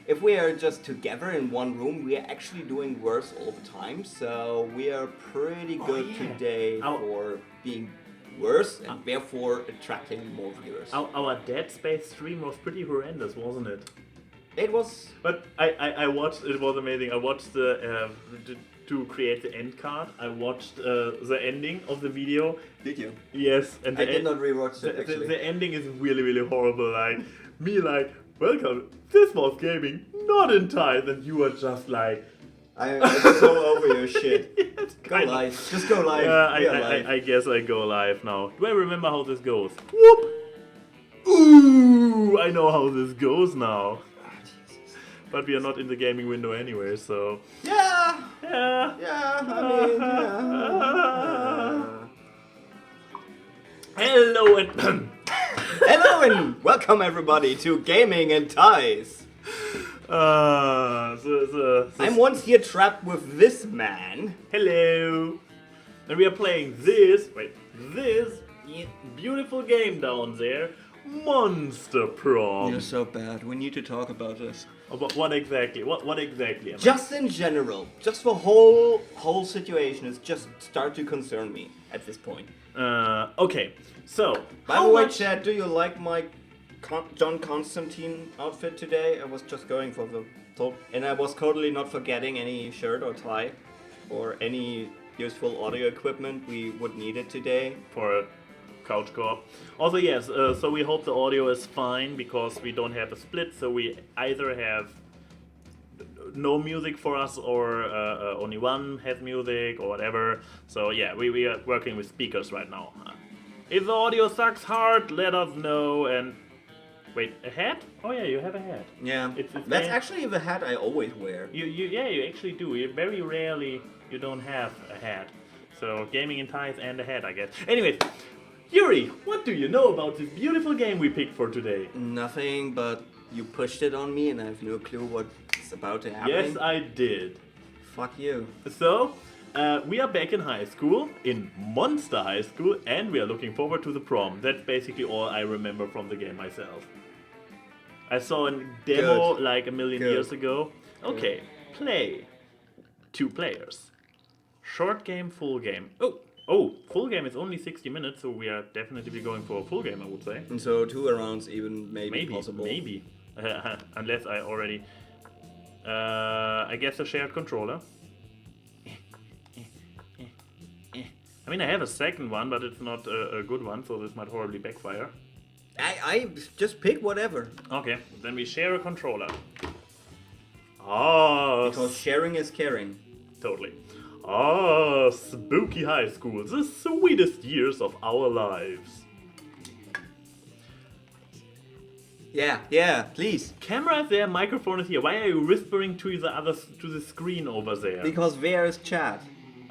if we are just together in one room, we are actually doing worse all the time. So we are pretty good today for being worse and therefore attracting more viewers. Our Dead Space stream was pretty horrendous, wasn't it? It was. But I watched. It was amazing. I watched to create the end card. I watched the ending of the video. Did you? Yes. And I did not rewatch it actually. The ending is really really horrible. Like me, like welcome. This was gaming, not in time, and you are just like. I'm so over your shit. Yes, go live. Just go live. I guess I go live now. Do I remember how this goes? Whoop! Ooh! I know how this goes now. But we are not in the gaming window anyway, so... Yeah! Yeah! Yeah, I mean, yeah. Hello and... Hello and welcome everybody to Gaming and Ties. I'm once here trapped with this man. Hello. And we are playing this beautiful game down there, Monster Prom. You're so bad. We need to talk about this. About what exactly? What exactly? Just in general, just the whole situation is just start to concern me at this point. Okay. So, by the way, Chad, do you like my John Constantine outfit today? I was just going for the top, and I was totally not forgetting any shirt or tie or any useful audio equipment we would need it today for a couch co-op. Also, yes, so we hope the audio is fine because we don't have a split, so we either have no music for us or only one has music or whatever. So yeah, we are working with speakers right now. If the audio sucks hard, let us know. And wait, a hat? Oh yeah, you have a hat. Yeah, that's actually the hat I always wear. You actually do. You very rarely you don't have a hat. So gaming in ties and a hat, I guess. Anyways, Yuri, what do you know about this beautiful game we picked for today? Nothing, but you pushed it on me and I have no clue what's about to happen. Yes, I did. Fuck you. So, we are back in high school, in Monster High School, and we are looking forward to the prom. That's basically all I remember from the game myself. I saw a demo like a million years ago. Okay, play. 2 players. Short game, full game. Oh, full game is only 60 minutes, so we are definitely going for a full game, I would say. And so 2 rounds even maybe possible. Maybe. Unless I already... I guess a shared controller. I mean, I have a second one, but it's not a good one, so this might horribly backfire. I just pick whatever. Okay, then we share a controller. Oh, because sharing is caring. Totally. Ah, spooky high school, the sweetest years of our lives. Yeah, please. Camera is there, microphone is here. Why are you whispering to the screen over there? Because there is chat.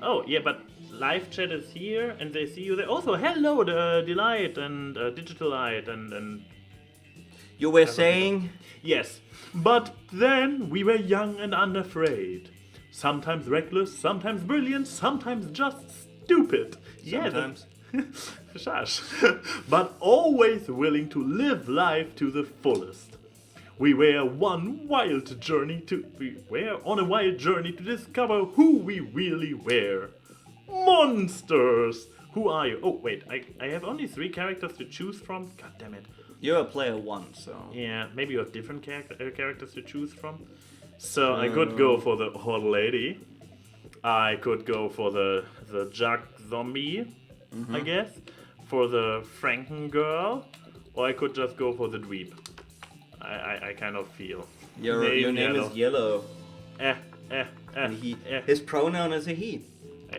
Oh, yeah, but live chat is here and they see you there. Also, hello, the Delight and Digital Light and... You were saying? Yes, but then we were young and unafraid. Sometimes reckless, sometimes brilliant, sometimes just stupid. Sometimes. Yeah, shush. But always willing to live life to the fullest. We were on a wild journey to discover who we really were. Monsters! Who are you? Oh, wait, I have only 3 characters to choose from? God damn it. You're a player 1, so... Yeah, maybe you have different characters to choose from. So I could go for the hot lady. I could go for the Jack zombie, I guess. For the Franken girl. Or I could just go for the dweeb. I kind of feel. Your name is Yellow. And his pronoun is a he.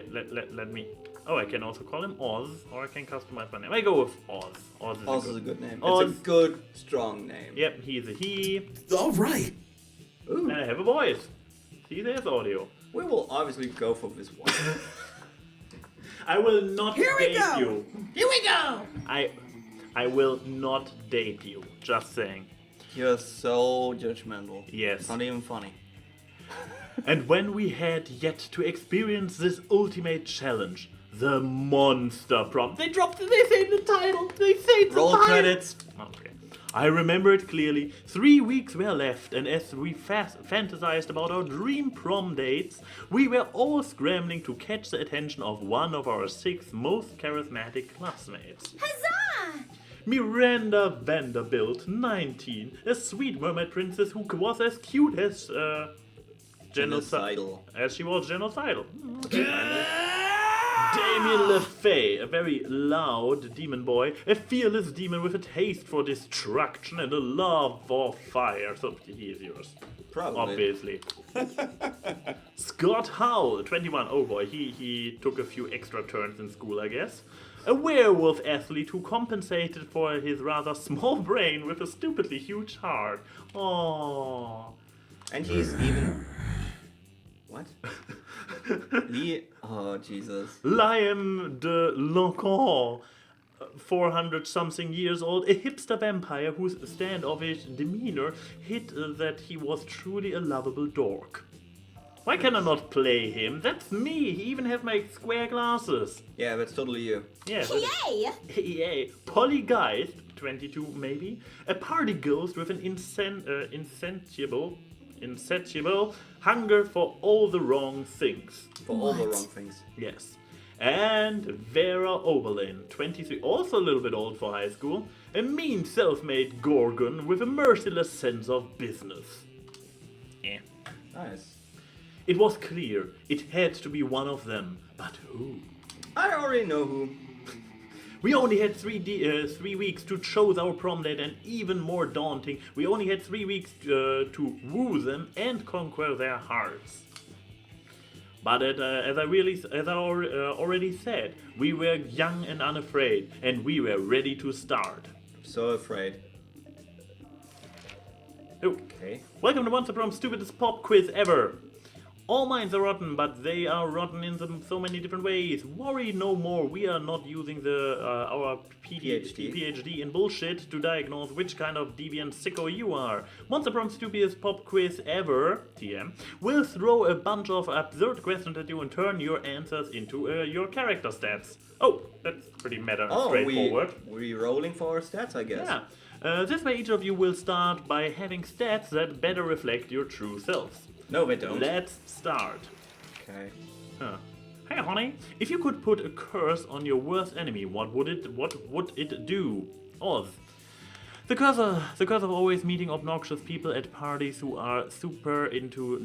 Let me... Oh, I can also call him Oz, or I can customize my name. I go with Oz. Oz is a good name. Oz. It's a good, strong name. Yep, he's a he. All right. Ooh. And I have a voice. See, there's audio. We will obviously go for this one. I will not date you. Here we go! I will not date you. Just saying. You're so judgmental. Yes. It's not even funny. And when we had yet to experience this ultimate challenge, the Monster Prom. They say in the title. They say it's Roll the title. credits. Okay. I remember it clearly. 3 weeks were left, and as we fantasized about our dream prom dates, we were all scrambling to catch the attention of one of our 6 most charismatic classmates. Huzzah! Miranda Vanderbilt, 19, a sweet mermaid princess who was as cute as Genocidal. as she was genocidal. Damien LeFay, a very loud demon boy, a fearless demon with a taste for destruction and a love for fire. So he is yours. Probably. Obviously. Scott Howell, 21. Oh boy, he took a few extra turns in school, I guess. A werewolf athlete who compensated for his rather small brain with a stupidly huge heart. Aww. And he's even... What? Oh, Jesus. Liam de Lancan, 400 something years old, a hipster vampire whose standoffish demeanor hid that he was truly a lovable dork. Why can I not play him? That's me. He even has my square glasses. Yeah, that's totally you. Yeah. Yay! Yay. Polygeist, 22 maybe, a party ghost with an insatiable hunger for all the wrong things. For all the wrong things. Yes. And Vera Oberlin, 23, also a little bit old for high school, a mean self-made gorgon with a merciless sense of business. Eh. Nice. It was clear it had to be one of them, but who? I already know who. We only had 3 weeks to choose our prom date, and even more daunting, we only had 3 weeks to woo them and conquer their hearts. But as I already said, we were young and unafraid, and we were ready to start. So afraid. Okay. Welcome to Once the Prom's stupidest pop quiz ever. All minds are rotten, but they are rotten in so many different ways. Worry no more. We are not using our PhD in bullshit to diagnose which kind of deviant sicko you are. Once the Prom's stupidest pop quiz ever, TM, will throw a bunch of absurd questions at you and turn your answers into your character stats. Oh, that's pretty straightforward. We rolling for our stats, I guess. Yeah. This way, each of you will start by having stats that better reflect your true selves. No, we don't. Let's start. Okay. Hey, honey, if you could put a curse on your worst enemy, what would it do? Oz. The curse of always meeting obnoxious people at parties who are super into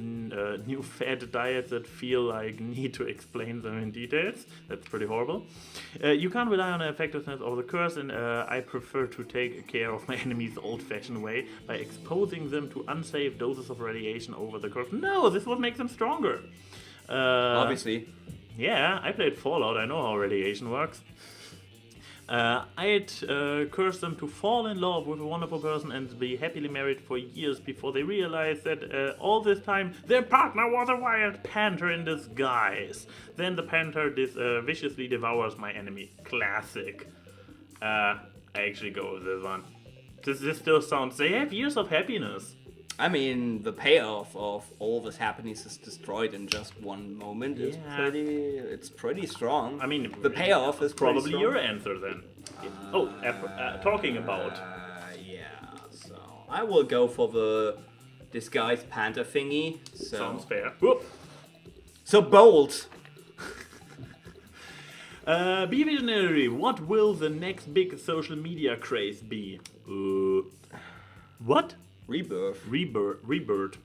new fad diets that feel like need to explain them in details. That's pretty horrible. You can't rely on the effectiveness of the curse, and I prefer to take care of my enemies the old-fashioned way by exposing them to unsafe doses of radiation over the course. No, this would make them stronger. Obviously. Yeah, I played Fallout. I know how radiation works. I'd curse them to fall in love with a wonderful person and be happily married for years before they realize that all this time their partner was a wild panther in disguise. Then the panther viciously devours my enemy. Classic. I actually go with this one. This still sounds... They have years of happiness. I mean, the payoff of all this happiness is destroyed in just one moment. Yeah. It's pretty strong. I mean, the payoff is pretty probably strong. your answer then. Talking about. Yeah, so I will go for the disguised panther thingy. So. Sounds fair. Whoop. So bold. Be visionary. What will the next big social media craze be? What? Rebirth.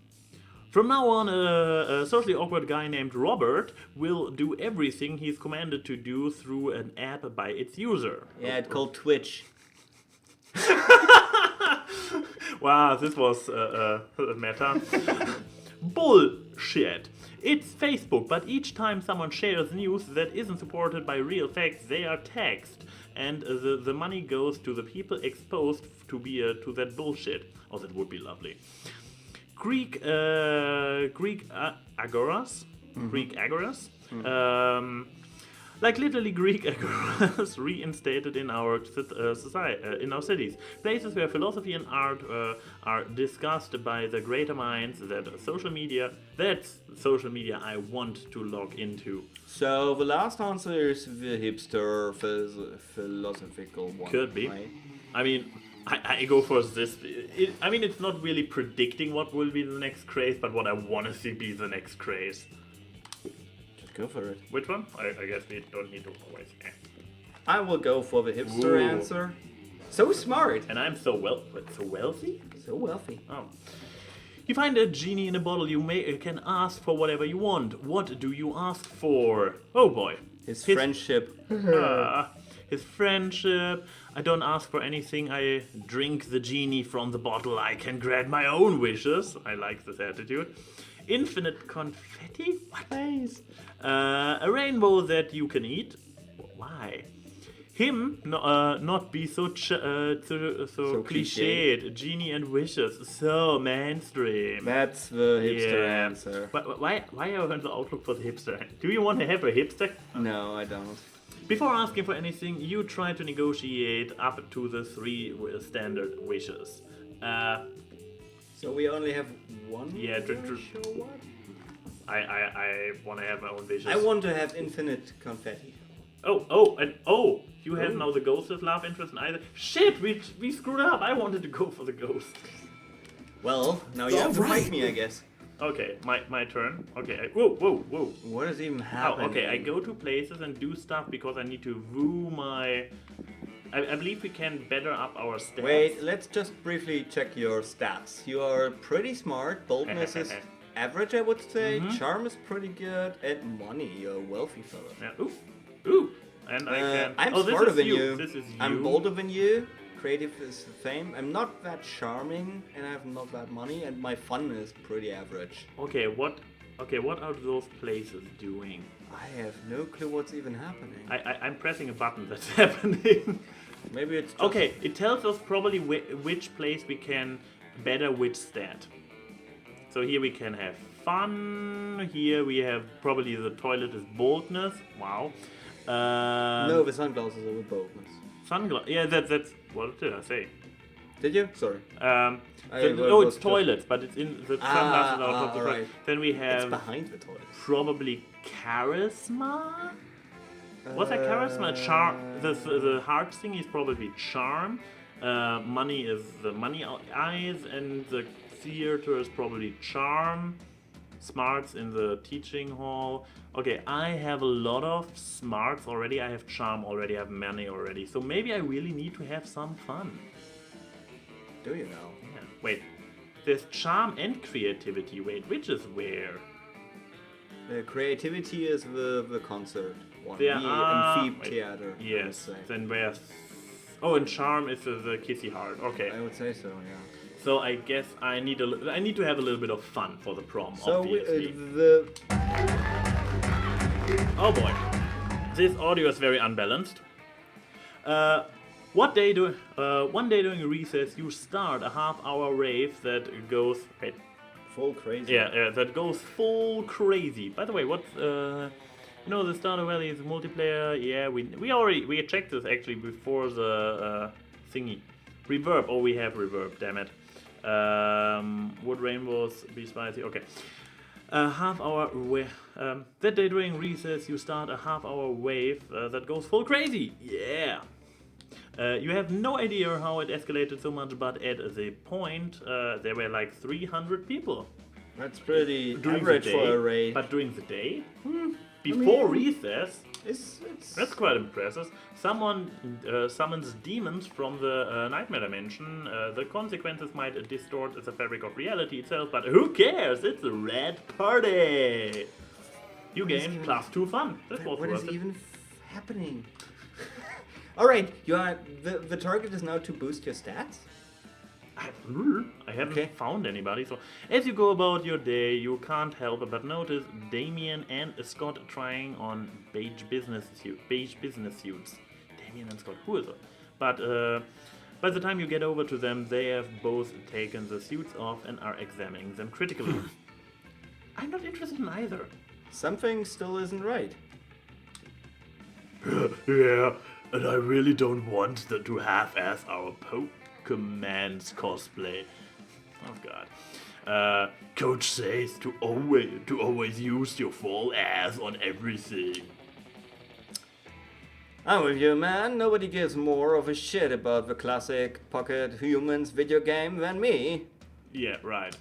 From now on, a socially awkward guy named Robert will do everything he's commanded to do through an app by its user. Yeah, it's called Twitch. Wow, this was meta. Bullshit. It's Facebook, but each time someone shares news that isn't supported by real facts, they are taxed. And the money goes to the people exposed to that bullshit. Oh, that would be lovely. Greek agoras? Mm-hmm. Greek agoras? Mm-hmm. Like literally Greek agoras reinstated in our society, in our cities. Places where philosophy and art are discussed by the greater minds. That's social media I want to log into. So the last answer is the hipster philosophical one. Could be. Right? I mean, I go for this. I mean, it's not really predicting what will be the next craze, but what I want to see be the next craze. Just go for it. Which one? I guess we don't need to always. I will go for the hipster answer. So smart. And I'm so wealthy? So wealthy. Oh. You find a genie in a bottle. You can ask for whatever you want. What do you ask for? Oh boy. His friendship. His friendship. I don't ask for anything. I drink the genie from the bottle. I can grant my own wishes. I like this attitude. Infinite confetti? What? Nice. A rainbow that you can eat. Why? Him not be so cliched. Genie and wishes. So mainstream. That's the hipster answer. But why are you on the outlook for the hipster? Do you want to have a hipster? No, I don't. Before asking for anything, you try to negotiate up to the 3 standard wishes. So we only have one Yeah, wish or what? I want to have my own wishes. I want to have infinite confetti. You have now the ghost as love interest and either. Shit, we screwed up. I wanted to go for the ghost. Well, now you have to fight me, I guess. Okay, my turn. Okay, whoa. What is even happening? Okay, I go to places and do stuff because I need to woo my... I believe we can better up our stats. Wait, let's just briefly check your stats. You are pretty smart. Boldness is average, I would say. Charm is pretty good. And money, you're a wealthy fella. Yeah. Ooh. And I can... I'm smarter than you. This is you. I'm bolder than you. Creative is the same. I'm not that charming, and I have not that money, and my fun is pretty average. Okay, what are those places doing? I have no clue what's even happening. I'm pressing a button that's happening. Maybe it's just... Okay, it tells us probably which place we can better which stat. So here we can have fun. Here we have probably the toilet is boldness. Wow. No, the sunglasses are with boldness. Yeah, that's what did I say? Did you? Sorry. It's toilets, but it's in the sunglasses are top. Right. Then we have it's behind the toilet. Probably charisma. What's that charisma? Charm. The heart thing is probably charm. Money is the money eyes, and the theater is probably charm. Smarts in the teaching hall. Okay, I have a lot of smarts already. I have charm already. I have money already. So maybe I really need to have some fun. Do you know? Yeah. Wait, there's charm and creativity. Wait, which is where? The creativity is the concert one. There the are... amphitheater. Yes. Then where's... Oh, and charm is the kissy heart. Okay. I would say so. Yeah. So I guess I need to have a little bit of fun for the prom. So obviously. Oh boy, this audio is very unbalanced. One day during recess, you start a half-hour rave that goes full crazy. Yeah, that goes full crazy. By the way, what's the Stardew Valley is multiplayer. Yeah, we checked this actually before the thingy. Reverb. Oh, we have reverb. Damn it. Would rainbows be spicy? Okay. Half-hour that day during recess, you start a half-hour wave that goes full crazy. Yeah. You have no idea how it escalated so much, but at the point, there were like 300 people. That's pretty average for a raid. But during the day, before recess, it's that's quite impressive. Someone summons demons from the nightmare dimension. The consequences might distort the fabric of reality itself, but who cares? It's a red party. You gain +2 fun. That was what worth is it. even happening? All right, the target is now to boost your stats. I haven't found anybody. So as you go about your day, you can't help but notice Damien and Scott trying on beige business suits. Damien and Scott, who is it? But by the time you get over to them, they have both taken the suits off and are examining them critically. I'm not interested in either. Something still isn't right. Yeah, and I really don't want to half-ass our Pokemon's cosplay. Oh god. Coach says to always use your full ass on everything. I'm with you, man. Nobody gives more of a shit about the classic Pocket Humans video game than me. Yeah, right.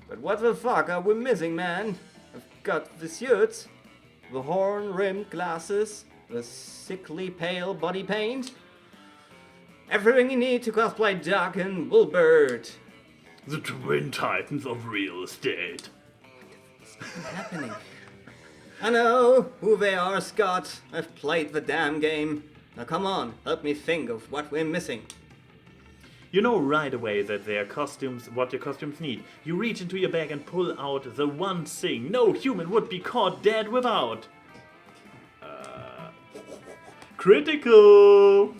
But what the fuck are we missing, man? I've got the suits, the horn-rimmed glasses, the sickly pale body paint. Everything you need to cosplay Duck and Wilbert. The twin titans of real estate. What's happening? I know who they are, Scott. I've played the damn game. Now come on, help me think of what we're missing. You know right away that they are costumes, what your costumes need. You reach into your bag and pull out the one thing no human would be caught dead without. Critical!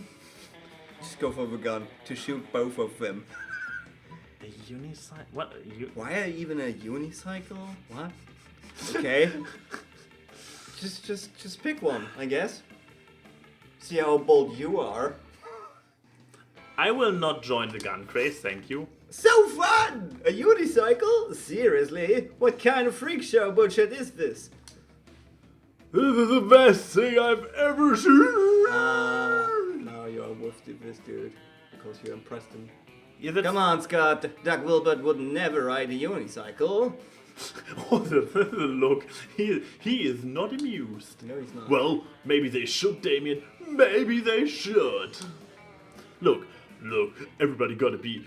Just go for the gun to shoot both of them. A unicycle? What? Why even a unicycle? What? Okay. just pick one, I guess. See how bold you are. I will not join the gun craze, thank you. So fun! A unicycle? Seriously? What kind of freak show bullshit is this? This is the best thing I've ever seen! Now you're with this dude. Because you impressed him. Yeah, that's... Come on, Scott. Doug Wilbert would never ride a unicycle. Oh, the look. He is not amused. No, he's not. Well, maybe they should, Damien. Maybe they should. Look, everybody gotta be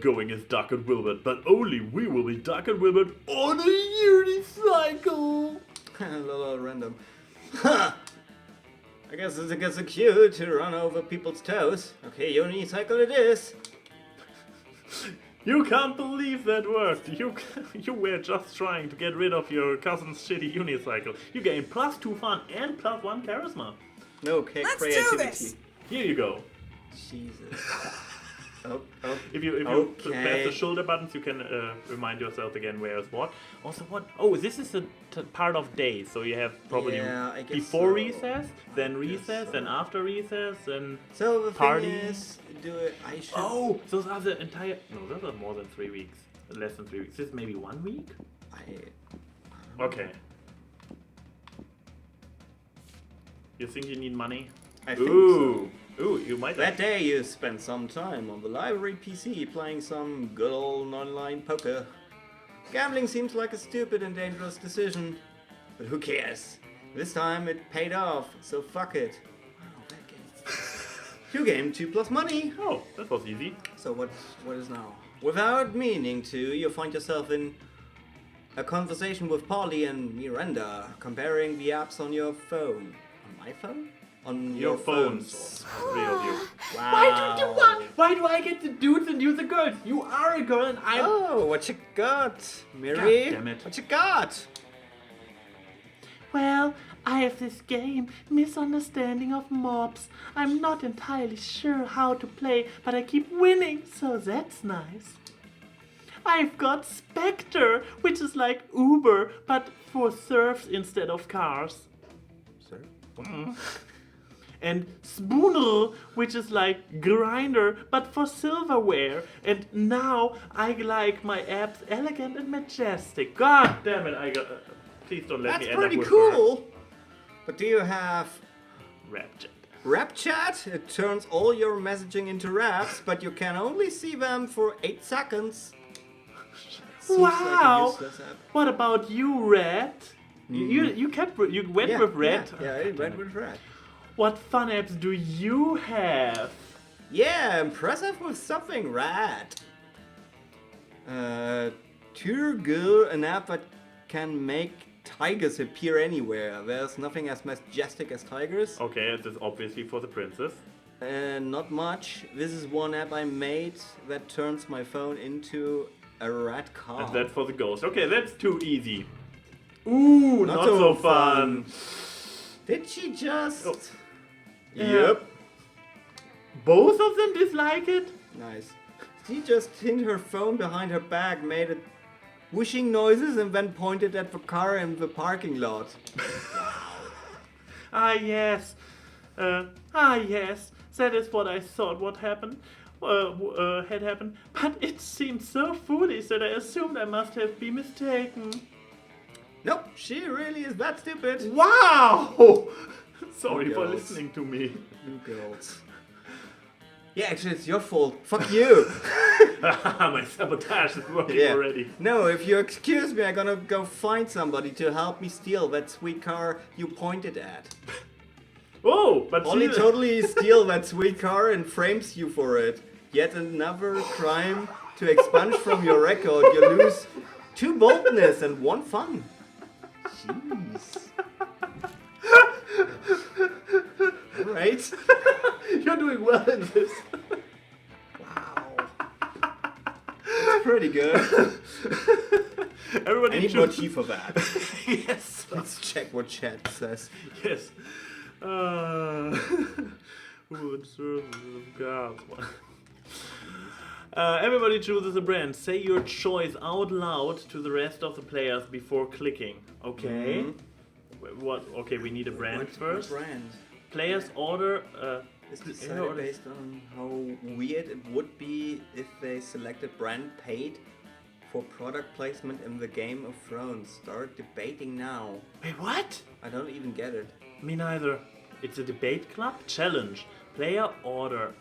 going as Duck and Wilbert, but only we will be Duck and Wilbert on a unicycle. A little random. Ha! I guess it's a cue to run over people's toes. Okay, unicycle it is. You can't believe that worked. You were just trying to get rid of your cousin's shitty unicycle. You gained +2 fun and +1 charisma. No creativity. Let's do this. Here you go. Jesus. If you press the shoulder buttons, you can remind yourself again where is what. Also, what? Oh, this is a part of days, so you have probably I guess before so. recess, then I guess recess, so. then after recess, then So the party. thing is, I should. Oh, those are the entire. No, those are more than 3 weeks. Less than 3 weeks. This is maybe 1 week. Okay. You think you need money? I think so. Ooh, you might. That day you spent some time on the library PC playing some good old online poker. Gambling seems like a stupid and dangerous decision, but who cares? This time it paid off, so fuck it. Wow, that game. You gained 2 plus money. Oh, that was easy. So what is now? Without meaning to, you find yourself in a conversation with Polly and Miranda, comparing the apps on your phone. On my phone? On your phones. Three of you. Wow. Why do I get the dudes and you the girls? You are a girl and I'm. Oh, what you got, Miri? God damn it. What you got? Well, I have this game, Misunderstanding of Mobs. I'm not entirely sure how to play, but I keep winning, so that's nice. I've got Spectre, which is like Uber, but for serfs instead of cars. Sir? And Spooner, which is like Grinder, but for silverware. And now I like my apps elegant and majestic. God damn it, I got... please don't let me That's end up pretty with cool. But do you have Rapchat. Rap Chat? It turns all your messaging into raps, but you can only see them for 8 seconds. Seems Wow! like a useless app. What about you, Red? You went with Red. Yeah, I went with Red. What fun apps do you have? Yeah, impressive with something rad. Turgle, an app that can make tigers appear anywhere. There's nothing as majestic as tigers. Okay, this is obviously for the princess. Not much. This is one app I made that turns my phone into a rat car. And that's for the ghost. Okay, that's too easy. Ooh, not so fun. Did she just? Oh. Yep. Both of them dislike it? Nice. She just hid her phone behind her back, made it whooshing noises, and then pointed at the car in the parking lot. Yes. Yes. That is what I thought would happen. Had happened. But it seemed so foolish that I assumed I must have been mistaken. Nope, she really is that stupid. Wow! Sorry for girls. listening to me. You girls. Yeah, actually, it's your fault. Fuck you. My sabotage is working already. No, if you excuse me, I'm gonna go find somebody to help me steal that sweet car you pointed at. Oh, but Only see- totally steal that sweet car and frames you for it. Yet another crime to expunge from your record. You lose 2 boldness and 1 fun. Jeez. Alright. You're doing well in this. Wow. That's pretty good. Everybody I need more choose- tea for that. Yes. Let's check what chat says. Yes. Who would serve the gas? Everybody chooses a brand. Say your choice out loud to the rest of the players before clicking. Okay. What? Okay, we need a brand first. What brand? Players order. Is decided based on how weird it would be if they selected brand paid for product placement in the Game of Thrones. Start debating now. Wait, what? I don't even get it. Me neither. It's a debate club challenge. Player order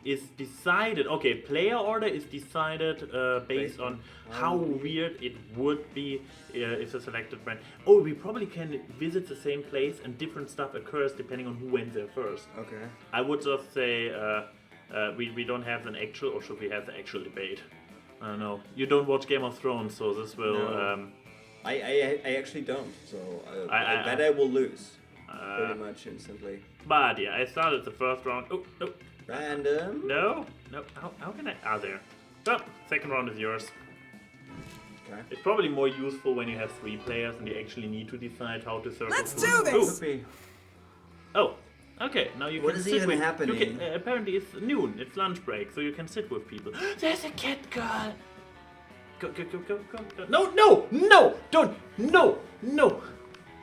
is decided. Okay, player order is decided based on how weird it would be if a selected brand. Oh, we probably can visit the same place and different stuff occurs depending on who went there first. Okay. I would just say we don't have an actual, or should we have the actual debate? I don't know. You don't watch Game of Thrones, so this will. No. I actually don't, so I bet I will lose. Pretty much instantly. But yeah, I started the first round. Oh, no. Random. No. How can I? Ah, there. Oh, second round is yours. Okay. It's probably more useful when you have 3 players and you actually need to decide how to circle. Let's through. do this! Could be. Oh, okay. Now you What can is sit even with. happening? You can, apparently it's noon. It's lunch break, so you can sit with people. There's a cat girl. Go. No! Don't. No.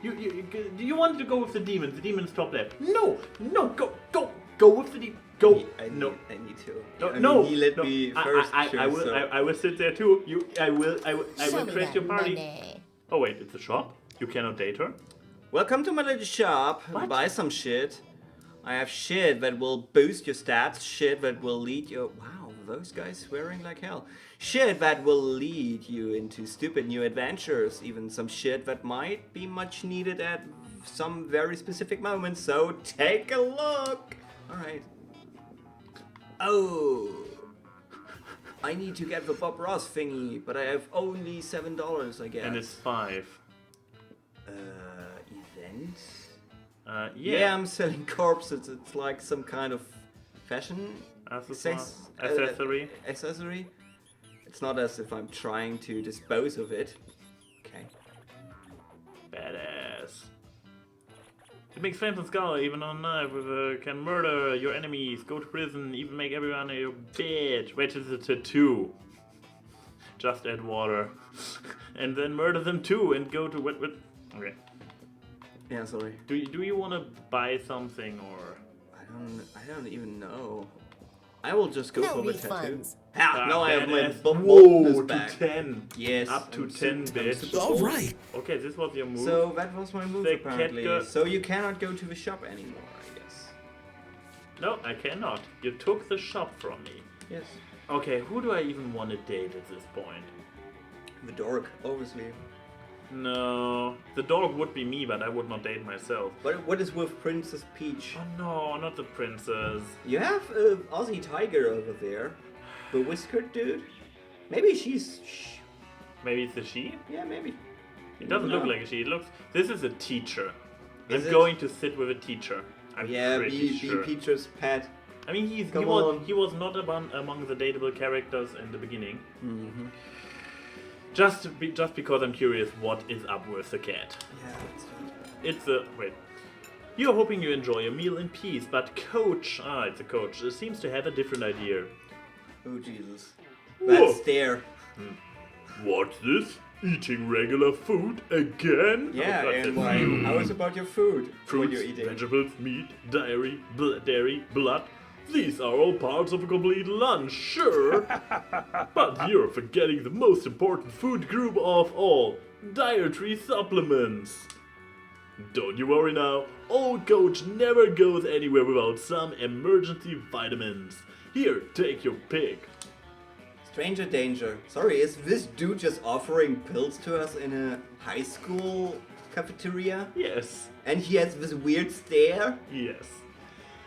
You wanted to go with the demons. The demons top left. No. Go with the demon. Go. I need to. No, I mean, no. he let no. me first. I will. so. I will sit there too. I will Show me crash your that party. money. Oh wait, it's a shop. You cannot date her. Welcome to my little shop. What? Buy some shit. I have shit that will boost your stats. Shit that will lead you. Wow, those guys swearing like hell. Shit that will lead you into stupid new adventures. Even some shit that might be much needed at some very specific moments. So take a look. All right. Oh. I need to get the Bob Ross thingy, but I have only $7, I guess. And it's 5. Event? Yeah. I'm selling corpses. It's like some kind of fashion Accessory. accessory. It's not as if I'm trying to dispose of it. Okay. Badass. It makes friends and scholar, even on knife, can murder your enemies, go to prison, even make everyone a bitch. Wait, it's a tattoo. Just add water. And then murder them too and go to what? Okay. Yeah, sorry. Do you want to buy something or? I don't even know. I will just go No for the tattoo. refunds. Ah, now I have my badass. boldness Whoa, back. to 10. Yes. Up to I'm 10, super- I'm bitch. super All bold. right. Okay, this was your move. So that was my move The cat apparently. girl- So you cannot go to the shop anymore, I guess. No, I cannot. You took the shop from me. Yes. Okay, who do I even want to date at this point? The dork, obviously. No, the dog would be me, but I would not date myself. But what is with Princess Peach? Oh no, not the princess. You have Aussie Tiger over there. The whiskered dude. Maybe she's... Maybe it's a she? Yeah, maybe. It doesn't No. look like a she. It looks. This is a teacher. Is I'm it? going to sit with a teacher. I'm Yeah, pretty be sure. Peach's pet. I mean, he Come was on. he was not among the dateable characters in the beginning. Mm-hmm. Just because I'm curious, what is up with the cat? Yeah, that's good. It's a wait. You're hoping you enjoy your meal in peace, but Coach, it's a coach, seems to have a different idea. Oh, Jesus. Whoa. That stare. What's this? Eating regular food again? Yeah, Oh, God, and that's why? you. How is about your food? What Fruits, you're eating? vegetables, meat, dairy, blood. These are all parts of a complete lunch, sure. But you're forgetting the most important food group of all, dietary supplements. Don't you worry now, old coach never goes anywhere without some emergency vitamins. Here, take your pick. Stranger danger. Sorry, is this dude just offering pills to us in a high school cafeteria? Yes. And he has this weird stare? Yes.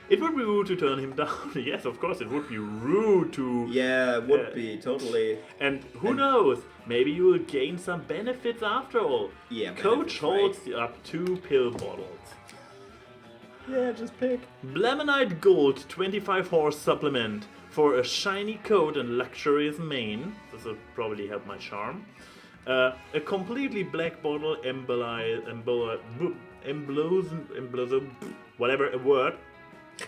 It would be rude to turn him down. Yes, of course, it would be rude to... Yeah, it would be, totally. And who knows? Maybe you will gain some benefits after all. Yeah, Coach benefits, right. holds up 2 pill bottles. Yeah, just pick. Blamonite Gold 25 horse supplement for a shiny coat and luxurious mane. This will probably help my charm. A completely black bottle whatever a word.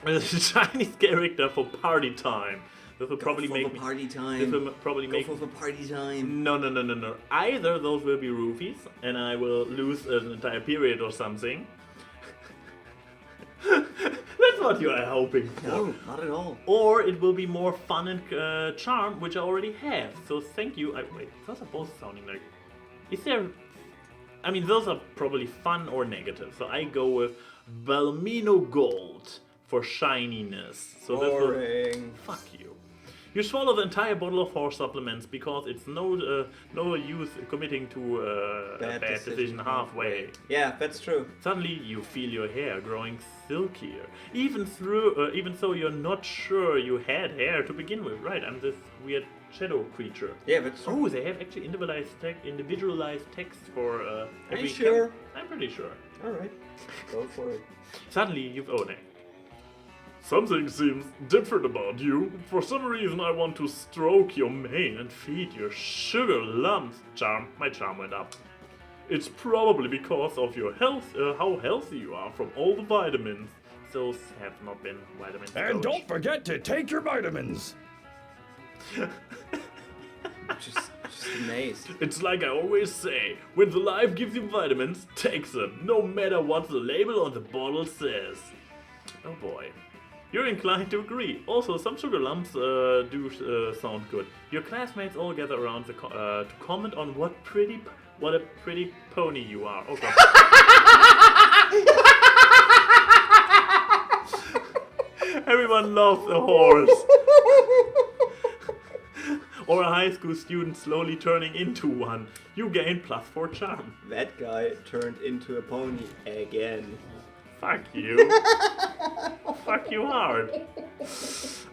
A Chinese character for party time. This will probably make me. Party time. This will probably make. Go for the party time. No. Either those will be roofies, and I will lose an entire period or something. That's what you are hoping for. No, not at all. Or it will be more fun and charm, which I already have. So thank you. Wait, those are both sounding like. Is there? I mean, those are probably fun or negative. So I go with Valmino Gold for shininess. So Boring. Fuck you. You swallow the entire bottle of horse supplements because it's no use committing to a bad decision halfway. Yeah, that's true. Suddenly you feel your hair growing silkier, even though you're not sure you had hair to begin with. Right, I'm this weird shadow creature. Yeah, that's true. Oh, they have actually individualized text for every. Are you sure? I'm pretty sure. All right, go for it. Suddenly you've owned it. Something seems different about you. For some reason I want to stroke your mane and feed your sugar lumps. My charm went up. It's probably because of your health, how healthy you are from all the vitamins. Those have not been vitamins. And don't forget to take your vitamins. Just amazed. It's like I always say, when the life gives you vitamins, take them, no matter what the label on the bottle says. Oh boy. You're inclined to agree. Also, some sugar lumps do sound good. Your classmates all gather around to comment on what a pretty pony you are. Oh god. Everyone loves a horse. Or a high school student slowly turning into one. You gain +4 charm. That guy turned into a pony again. Fuck you. Fuck you hard.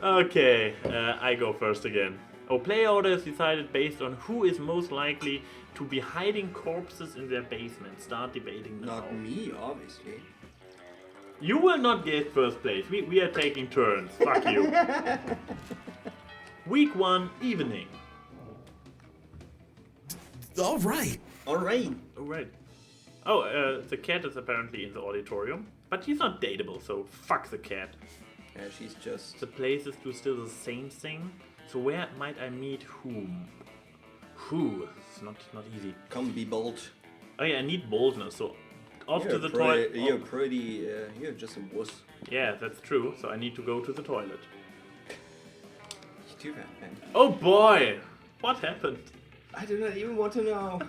Okay, I go first again. Oh, play order is decided based on who is most likely to be hiding corpses in their basement. Start debating now. Not me, obviously. You will not get first place. We are taking turns. Fuck you. Week 1, evening. All right. Alright. Alright. Oh, the cat is apparently in the auditorium. But he's not dateable, so fuck the cat. Yeah, she's just... The places do still the same thing. So where might I meet whom? Who? It's not easy. Come be bold. Oh yeah, I need boldness, so off to the toilet. You're pretty... you're just a wuss. Yeah, that's true, so I need to go to the toilet. You do that, man. Oh boy! What happened? I do not even want to know.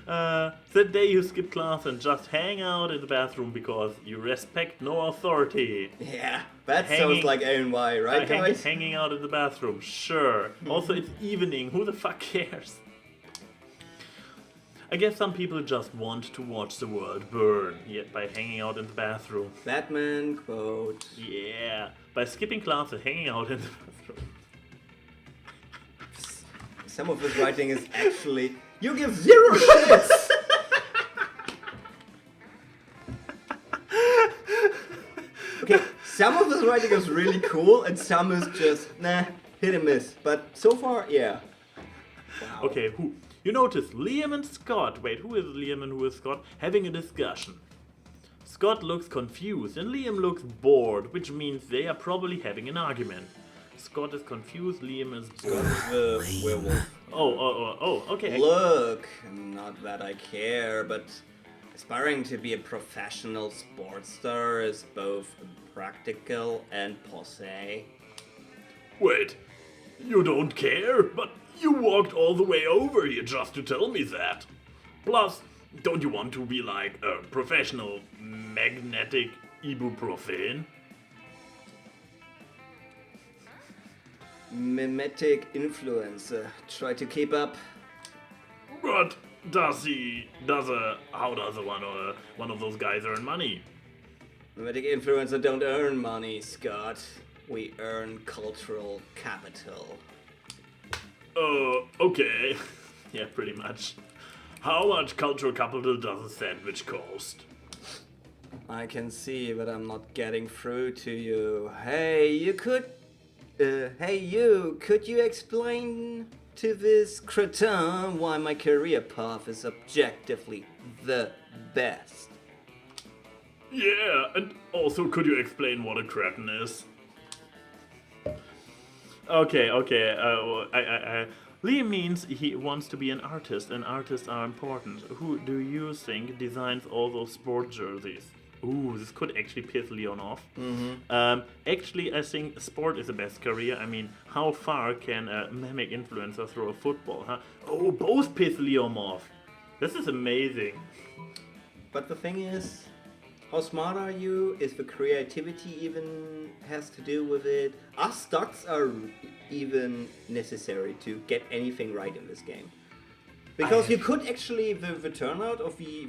That day you skip class and just hang out in the bathroom because you respect no authority. Yeah, that sounds like ANY, right, guys? Hanging out in the bathroom, sure. Also, it's evening. Who the fuck cares? I guess some people just want to watch the world burn, yet by hanging out in the bathroom. Batman quote. Yeah, by skipping class and hanging out in the bathroom. Some of his writing is actually... You give 0 shits! Okay, some of his writing is really cool and some is just, nah, hit and miss. But so far, yeah. Wow. Okay, who? You notice Liam and Scott, wait, who is Liam and who is Scott? Having a discussion. Scott looks confused and Liam looks bored, which means they are probably having an argument. Scott is confused, Liam is bored. The werewolf. Oh, okay. Look, not that I care, but aspiring to be a professional sports star is both practical and posé. Wait, you don't care? But you walked all the way over here just to tell me that. Plus, Don't you want to be like a professional magnetic ibuprofen? Mimetic influencer. Try to keep up. But how does one of those guys earn money? Mimetic influencer don't earn money, Scott. We earn cultural capital. Okay. Yeah, pretty much. How much cultural capital does a sandwich cost? I can see, but I'm not getting through to you. Hey, could you explain to this cretin why my career path is objectively the best? Yeah, and also could you explain what a cretin is? Okay. Liam means he wants to be an artist, and artists are important. Who do you think designs all those sport jerseys? Ooh, this could actually piss Leon off. Actually, I think sport is the best career. I mean, how far can a mimic influencer throw a football, huh? Oh, both piss Leon off. This is amazing. But the thing is, how smart are you? Is the creativity even has to do with it? Are stats are even necessary to get anything right in this game? Because you could actually, the turnout of the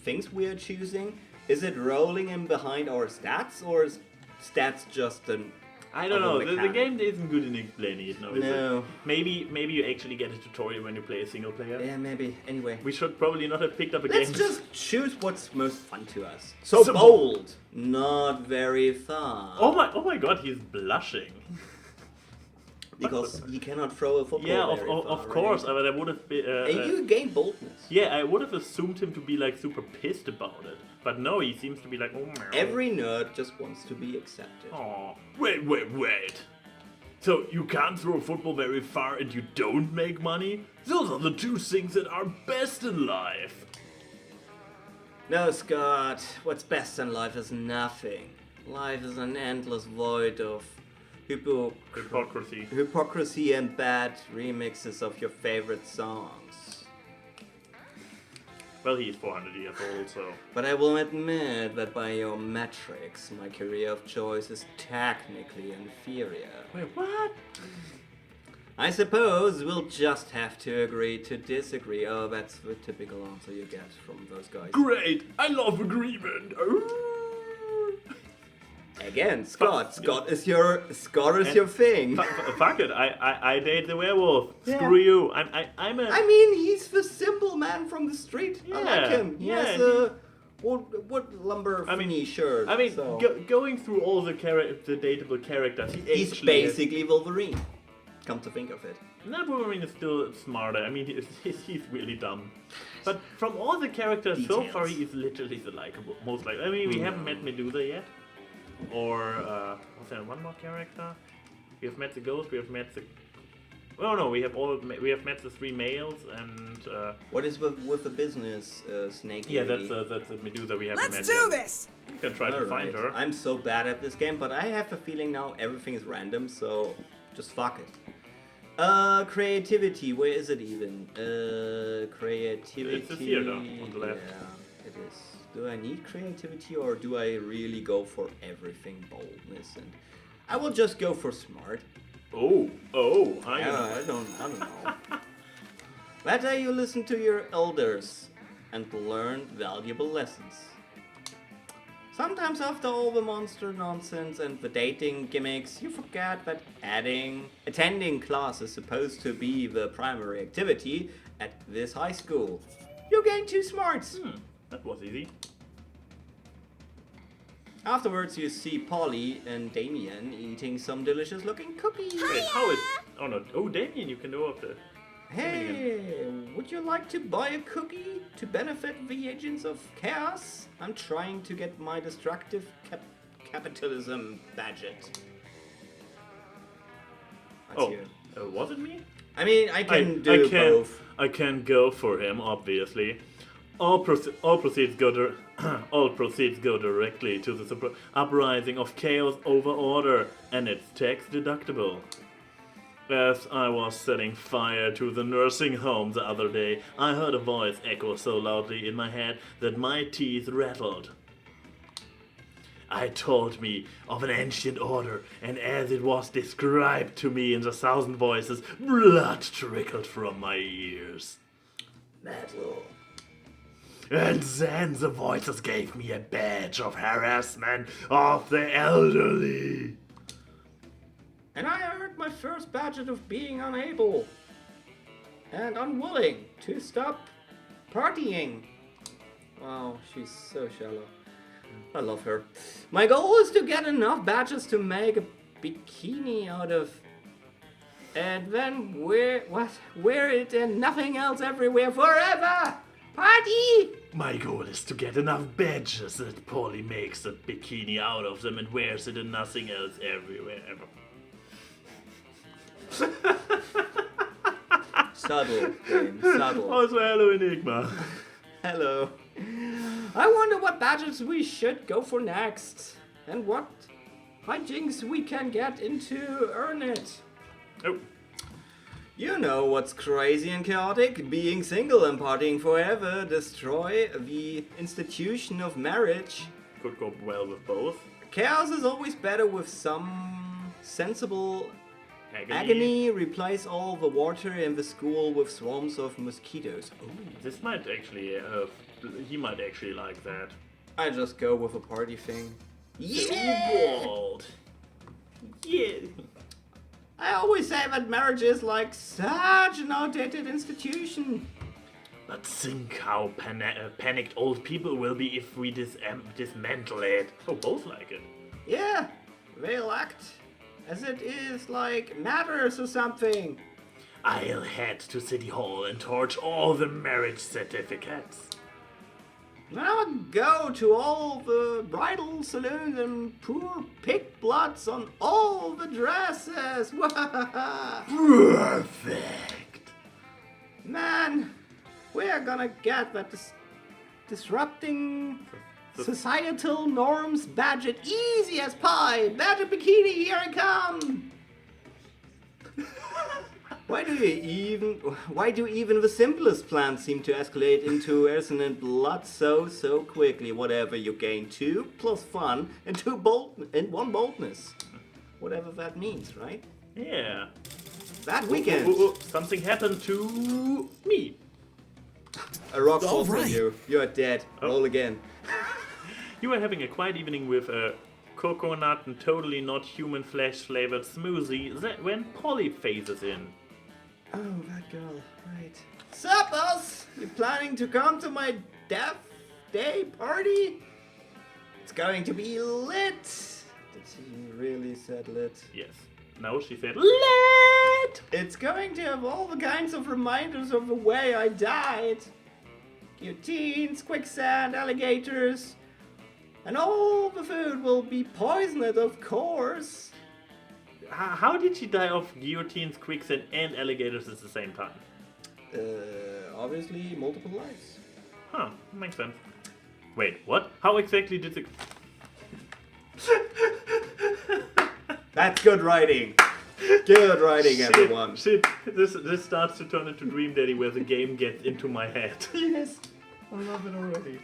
things we are choosing, is it rolling in behind our stats, or is stats just an... I don't know, the game isn't good in explaining it now, is No. it? Maybe you actually get a tutorial when you play a single player. Yeah, maybe. Anyway. We should probably not have picked up a Let's game. just choose what's most fun to us. So bold! Not very fun. Oh my god, he's blushing. Because you cannot throw a football. Yeah, very of far, course, right? but I would have been... And you gain boldness. yeah, I would have assumed him to be like super pissed about it. But no, he seems to be like, oh my. Every nerd just wants to be accepted. Aw. Wait. So you can't throw a football very far and you don't make money? Those are the two things that are best in life. No, Scott, what's best in life is nothing. Life is an endless void of hypocrisy and bad remixes of your favorite songs. Well, he's 400 years old, so... But I will admit that by your metrics, my career of choice is technically inferior. Wait, what? I suppose we'll just have to agree to disagree. Oh, that's the typical answer you get from those guys. Great! I love agreement! Again, Scott is your thing. Fuck it! I date the werewolf. Yeah. Screw you! I'm a. I mean, he's the simple man from the street. I like him. He has a what lumber thingy shirt. I mean, so. going through all the dateable characters, He's basically Wolverine. Come to think of it. Not Wolverine is still smarter. I mean, he's really dumb. But from all the characters so far, he is literally the likable, most likely. I mean, we haven't met Medusa yet. Or, was there one more character? We have met the ghost, we have met the... Oh no, we have met the three males and... What is with the business snake yeah, lady? that's the Medusa we haven't met Let's do this! You can try to find her. I'm so bad at this game, but I have a feeling now everything is random, so just fuck it. Creativity, where is it even? Creativity... It's here though, on the left. Yeah, it is. Do I need creativity or do I really go for everything boldness? And I will just go for smart. I don't know. Better you listen to your elders and learn valuable lessons. Sometimes after all the monster nonsense and the dating gimmicks, you forget that attending class is supposed to be the primary activity at this high school. You gain 2 smarts. That was easy. Afterwards, you see Polly and Damien eating some delicious looking cookies. Wait, how is... Oh no. Oh, Damien, you can do up the... Hey, would you like to buy a cookie to benefit the agents of chaos? I'm trying to get my destructive capitalism budget. Was it me? I mean, I can do both. I can go for him, obviously. All proceeds go directly to the uprising of chaos over order, and it's tax deductible. As I was setting fire to the nursing home the other day, I heard a voice echo so loudly in my head that my teeth rattled. It told me of an ancient order, and as it was described to me in the thousand voices, blood trickled from my ears. Metal. And then the voices gave me a badge of harassment of the elderly. And I earned my first badge of being unable and unwilling to stop partying. Wow, she's so shallow. I love her. My goal is to get enough badges to make a bikini out of, and then wear it and nothing else everywhere forever. Party! My goal is to get enough badges that Polly makes a bikini out of them and wears it and nothing else everywhere ever. Subtle, Dane, subtle. Also, hello, Enigma. Hello. I wonder what badges we should go for next, and what hijinks we can get into earn it. Oh. You know what's crazy and chaotic? Being single and partying forever destroy the institution of marriage. Could go well with both. Chaos is always better with some sensible agony. Replace all the water in the school with swarms of mosquitoes. Ooh. This might actually, he might actually like that. I just go with a party thing. Yeah! Yeah! I always say that marriage is like such an outdated institution. But think how panicked old people will be if we dismantle it. Oh, both like it. Yeah, they'll act as it is like matters or something. I'll head to City Hall and torch all the marriage certificates. Now go to all the bridal saloons and pour pig bloods on all the dresses. Perfect. Man, we're gonna get that disrupting societal norms badget easy as pie. Badget bikini, here I come. Why do even the simplest plans seem to escalate into resonant blood so quickly? Whatever you gain 2 plus fun and 1 boldness. Whatever that means, right? Yeah. That weekend. Something happened to me. A rock falls on right. you. You're dead. Roll again. You were having a quiet evening with a coconut and totally not human flesh flavored smoothie when Polly phases in. Oh, that girl, right. Sup, boss? You planning to come to my death day party? It's going to be lit. Did she really said lit? Yes. No, she said lit! It's going to have all the kinds of reminders of the way I died. Guillotines, quicksand, alligators. And all the food will be poisoned, of course. How did she die of guillotines, quicksand, and alligators at the same time? Obviously multiple lives. Huh, makes sense. Wait, what? How exactly did the... That's good writing. Good writing, everyone. Shit, this starts to turn into Dream Daddy where the game gets into my head. Yes, I love it already.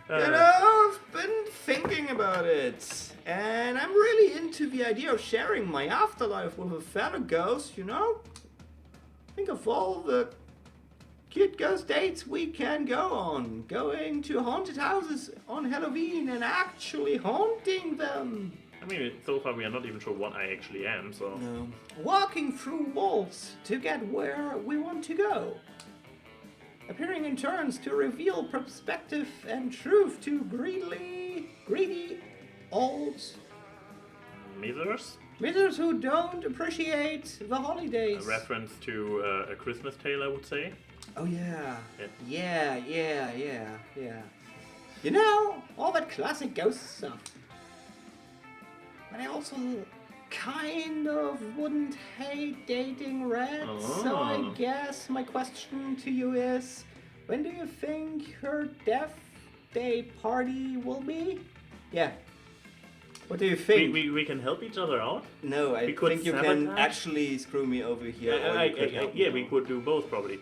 You know, I've been thinking about it, and I'm really into the idea of sharing my afterlife with a fellow ghost, you know? Think of all the cute ghost dates we can go on. Going to haunted houses on Halloween and actually haunting them. I mean, so far we are not even sure what I actually am, so... No. Walking through walls to get where we want to go. Appearing in turns to reveal perspective and truth to greedy old Misers? who don't appreciate the holidays. A reference to A Christmas Tale, I would say. Oh yeah. Yeah. Yeah. You know, all that classic ghost stuff. But I also kind of wouldn't hate dating Red, so I guess my question to you is, when do you think her death day party will be? Yeah. What do you think? We can help each other out. No, I we could think you can sabotage? actually screw me over here. or you could help Yeah, me we out. could do both probably.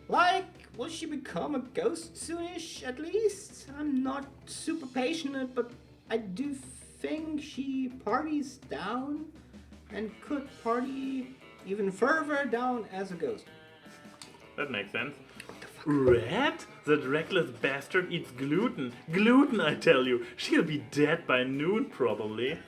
Like, will she become a ghost soonish at least? I'm not super passionate, but I do think she parties down and could party even further down as a ghost. That makes sense. Red? That reckless bastard eats gluten. Gluten, I tell you. She'll be dead by noon, probably.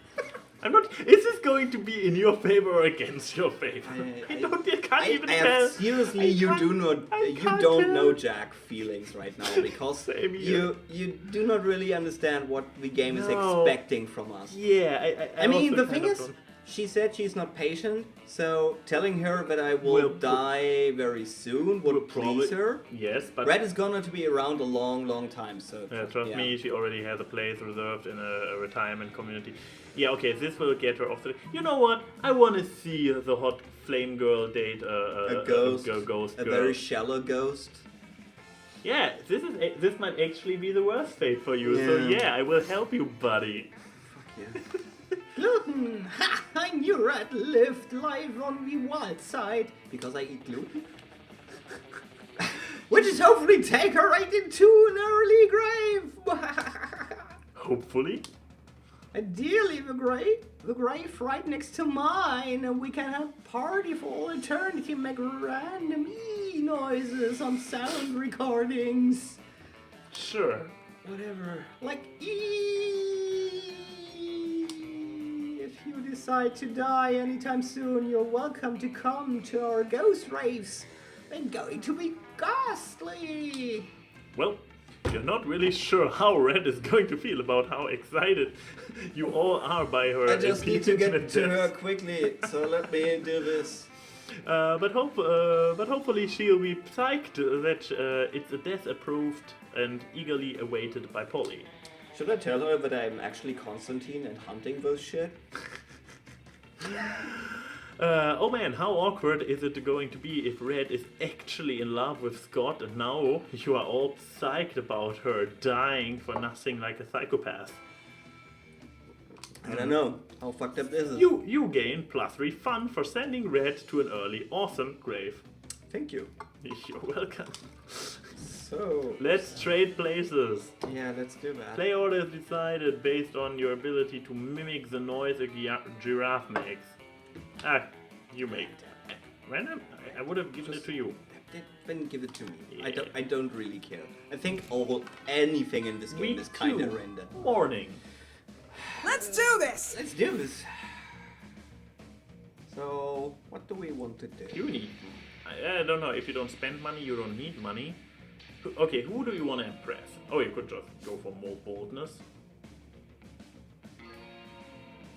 I'm not. Is this going to be in your favor or against your favor? I can't even tell. Seriously, I you can't don't tell. know Jack feelings right now because Same here. you do not really understand what the game is No. expecting from us. Yeah, I mean, also the thing kind of is, don't- she said she's not patient, so telling her that I will Will die very soon would please her. Yes, but Red is gonna to be around a long, long time, so trust me, she already has a place reserved in a retirement community. Yeah, okay, this will get her off the. You know what? I want to see the hot flame girl date A ghost, ghost a girl. very shallow ghost. Yeah, this might actually be the worst fate for you. So Yeah. yeah, I will help you, buddy. Yeah. Gluten! Ha! I knew Red lived life on the wild side because I eat gluten. Which is hopefully take her right into an early grave. Hopefully. Ideally, the grave right next to mine, and we can have party for all eternity, make random noises on sound recordings. Sure. Whatever. Like, if you decide to die anytime soon, you're welcome to come to our ghost raves. They're going to be ghastly. Well, you're not really sure how Red is going to feel about how excited you all are by her. I just need to get impending to her death. quickly, so let me do this. But hopefully she'll be psyched that it's a death approved and eagerly awaited by Polly. Should I tell her that I'm actually Constantine and hunting those shit? Oh man, how awkward is it going to be if Red is actually in love with Scott and now you are all psyched about her dying for nothing like a psychopath? I don't know. How fucked up is it? You gain +3 fun for sending Red to an early awesome grave. Thank you. You're welcome. So... Let's trade places. Yeah, let's do that. Play order is decided based on your ability to mimic the noise a giraffe makes. Ah, you make it. Random? I would have given it to you. Then give it to me. Yeah. I don't really care. I think anything in this game Week is kind of 2, random. morning. Let's do this! Let's do this. So, what do we want to do? You need. I don't know. If you don't spend money, you don't need money. Okay, who do you want to impress? Oh, you could just go for more boldness.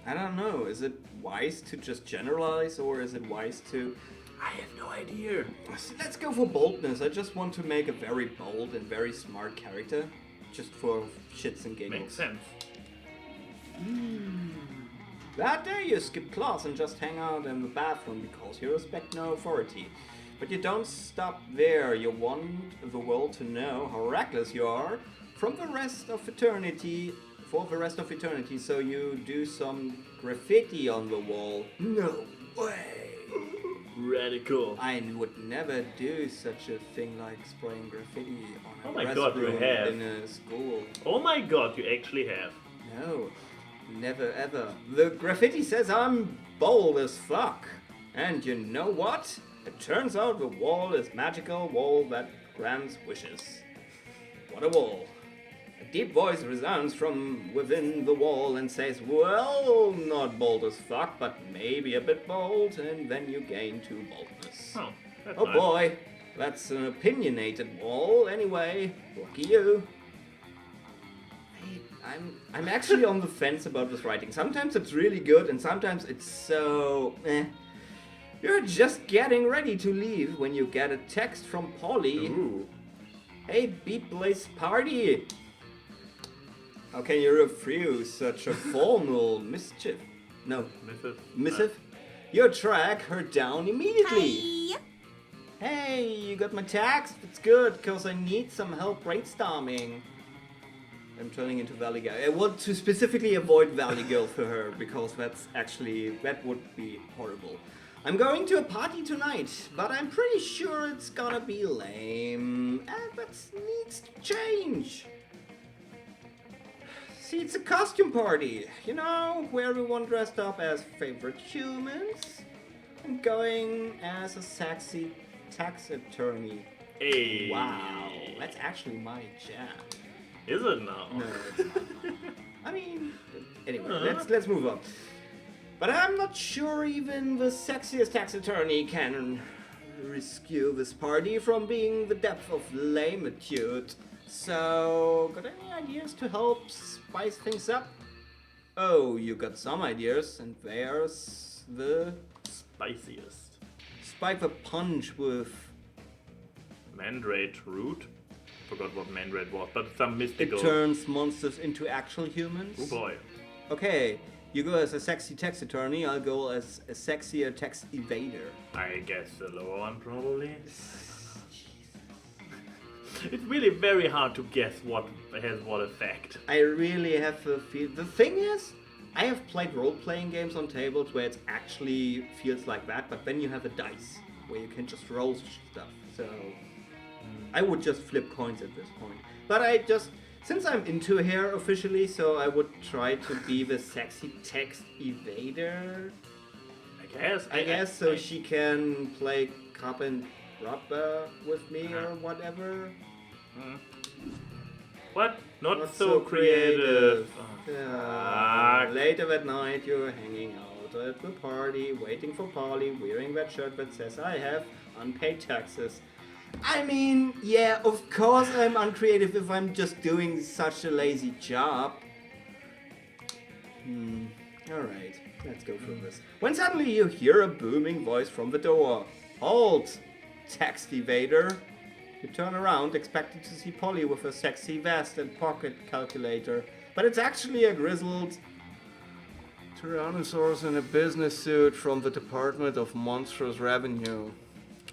I don't know. Is it wise to just generalize, or is it wise to... I have no idea. Let's go for boldness. I just want to make a very bold and very smart character. Just for shits and giggles. Makes sense. That day you skip class and just hang out in the bathroom because you respect no authority. But you don't stop there. You want the world to know how reckless you are from the rest of eternity, for the rest of eternity. So you do some graffiti on the wall. No way! Radical. I would never do such a thing like spraying graffiti on a Oh my God, you restroom have. in a school. Oh my god, you actually have. No, never ever. The graffiti says I'm bold as fuck. And you know what? It turns out the wall is magical wall that grants wishes. What a wall. A deep voice resounds from within the wall and says, well, not bold as fuck, but maybe a bit bold, and then you gain 2 boldness. Oh, that's Oh nice. boy, that's an opinionated wall. Anyway, lucky you. I'm actually on the fence about this writing. Sometimes it's really good, and sometimes it's so eh. You're just getting ready to leave when you get a text from Polly. Ooh. Hey, AnYPlays party! How can you refuse such a formal mischief? No, Mrs. missive? You track her down immediately. Hi. Hey, you got my text? It's good, cause I need some help brainstorming. I'm turning into Valley Guy. I want to specifically avoid Valley Girl for her because that would be horrible. I'm going to a party tonight, but I'm pretty sure it's gonna be lame. And that needs to change. See, it's a costume party, you know, where everyone dressed up as favorite humans. I'm going as a sexy tax attorney. Hey. Wow, that's actually my jam. Is it now? No, it's not. I mean, anyway, let's move on. But I'm not sure even the sexiest tax attorney can rescue this party from being the depth of lamitude. So, got any ideas to help spice things up? Oh, you got some ideas, and there's the Spiciest. spike the punch with Mandrate root. Forgot what mandrate was, but some it mystical. turns monsters into actual humans. Oh boy. Okay, you go as a sexy tax attorney, I'll go as a sexier tax evader. I guess the lower one probably. It's really very hard to guess what has what effect. I really have a feel. The thing is, I have played role-playing games on tables where it actually feels like that, but then you have a dice where you can just roll stuff. So I would just flip coins at this point. But since I'm into hair officially, so I would try to be the sexy text evader. I guess so she can play cop and robber with me or whatever. What? Not so creative. Later that night, you're hanging out at the party, waiting for Polly, wearing that shirt that says I have unpaid taxes. I mean, yeah, of course I'm uncreative if I'm just doing such a lazy job. Alright, let's go through this. When suddenly you hear a booming voice from the door. Halt, tax evader. You turn around, expecting to see Polly with a sexy vest and pocket calculator. But it's actually a grizzled Tyrannosaurus in a business suit from the Department of Monstrous Revenue.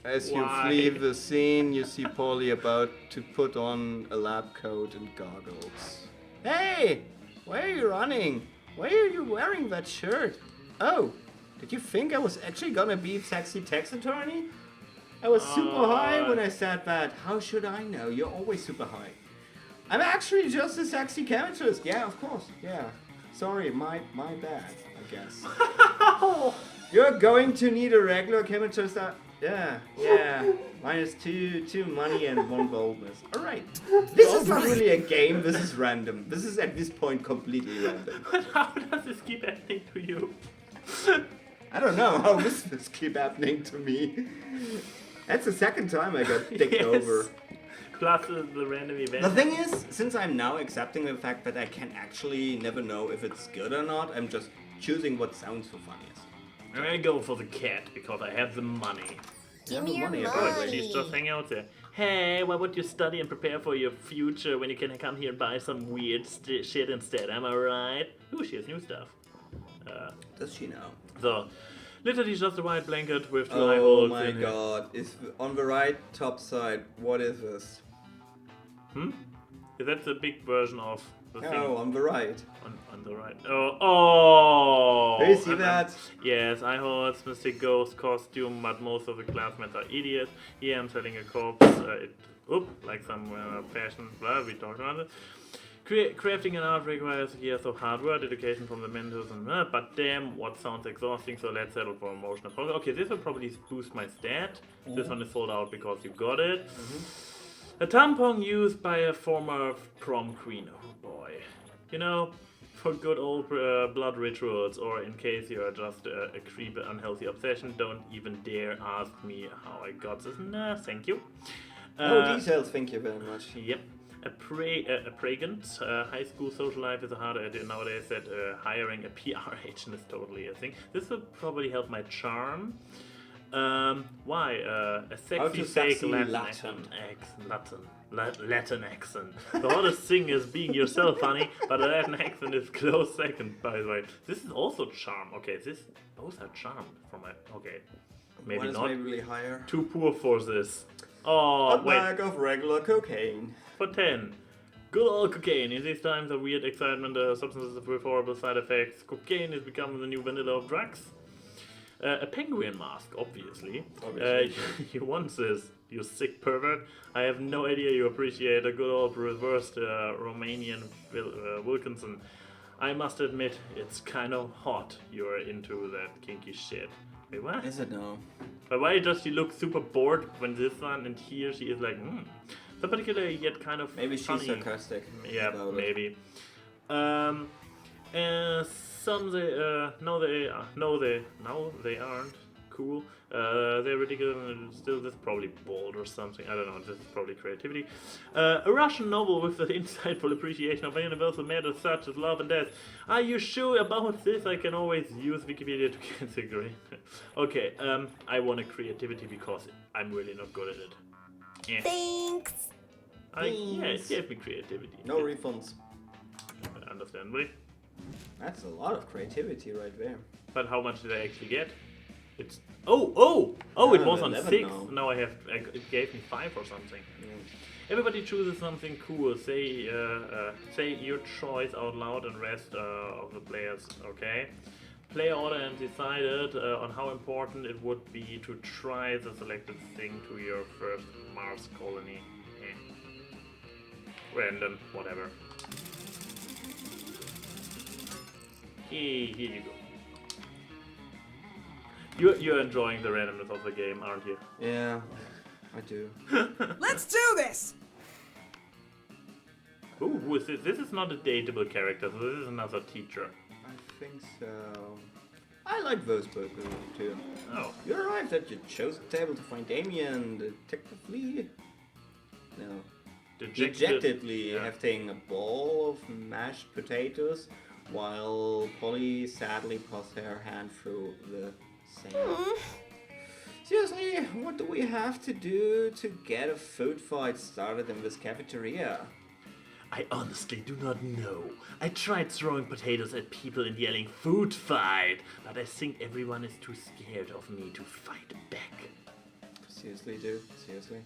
As you flee the scene, you see Polly about to put on a lab coat and goggles. Hey! Where are you running? Why are you wearing that shirt? Oh, did you think I was actually gonna be sexy tax attorney? I was super high when I said that. How should I know? You're always super high. I'm actually just a sexy chemist. Yeah, of course. Yeah. Sorry, my bad, I guess. You're going to need a regular chemist. Yeah. Minus two money and 1 boldness. Alright. This is not really a game, this is random. This is at this point completely random. How does this keep happening to you? I don't know how this keep happening to me. That's the second time I got dicked over. Plus the random event. The thing is, since I'm now accepting the fact that I can actually never know if it's good or not, I'm just choosing what sounds the funniest. I'm gonna go for the cat because I have the money. Give me your money, money. She's just hanging out there. Hey, why would you study and prepare for your future when you can come here and buy some weird shit instead? Am I right? Ooh, she has new stuff. Does she know? So, literally just a white blanket with 2 Oh eyeballs my in it. god. Is on the right top side, what is this? Is that the big version of the thing? Oh, on the right. On the right. Oh! Do you see that? Yes, I hold Mystic Ghost costume, but most of the classmates are idiots. Here I'm selling a corpse. Like some fashion, blah, we talked about it. Crafting an art requires years of hard work, dedication from the mentors, but damn, what sounds exhausting, so let's settle for emotional progress. Okay, this will probably boost my stat. This one is sold out because you got it. A tampon used by a former prom queen. Oh boy. You know, for good old blood rituals, or in case you are just a creepy, unhealthy obsession, don't even dare ask me how I got this. Nah, thank you. No details, thank you very much. Yep. A pregnant high school social life is a harder idea nowadays that hiring a PR agent is totally a thing. This will probably help my charm. Why? A sexy fake Latin accent. Latin accent. The hardest thing is being yourself, honey, but a Latin accent is close second, by the way. This is also charm. Okay, both are charm from my. Okay, maybe One is not. maybe really higher. Too poor for this. Oh, A wait. bag of regular cocaine. For 10. Good old cocaine. In these times of weird excitement, substances with horrible side effects, cocaine is becoming the new vanilla of drugs. A penguin mask, obviously. You want this, you sick pervert. I have no idea you appreciate a good old reversed Romanian Wilkinson. I must admit, it's kind of hot you're into that kinky shit. Wait, what? Is it now? But why does she look super bored when this one and here she is like, So particularly yet kind of Maybe she's funny. sarcastic. Yeah, about it. maybe. Some they aren't cool. They're ridiculous and still this is probably bold or something. I don't know, this is probably creativity. A Russian novel with the insightful appreciation of universal matters such as love and death. Are you sure about this? I can always use Wikipedia to disagree. Okay, I want a creativity because I'm really not good at it. Yeah. Thanks. Yeah, it gave me creativity. No refunds. Understandably. That's a lot of creativity right there. But how much did I actually get? It's it was on 11 6. now. Now it gave me 5 or something. Everybody chooses something cool. Say your choice out loud and rest of the players. Okay. Player order and decided on how important it would be to try the selected thing to your first Mars colony. Random, whatever. Here you go. You're enjoying the randomness of the game, aren't you? Yeah, I do. Let's do this! Ooh, who is this? This is not a dateable character, so this is another teacher. I think so. I like those people too. Oh. You arrived at your chosen table to find Damien dejectedly Yeah. hefting a bowl of mashed potatoes, while Polly sadly passed her hand through the same. Seriously, what do we have to do to get a food fight started in this cafeteria? I honestly do not know. I tried throwing potatoes at people and yelling food fight, but I think everyone is too scared of me to fight back. Seriously, dude? Seriously?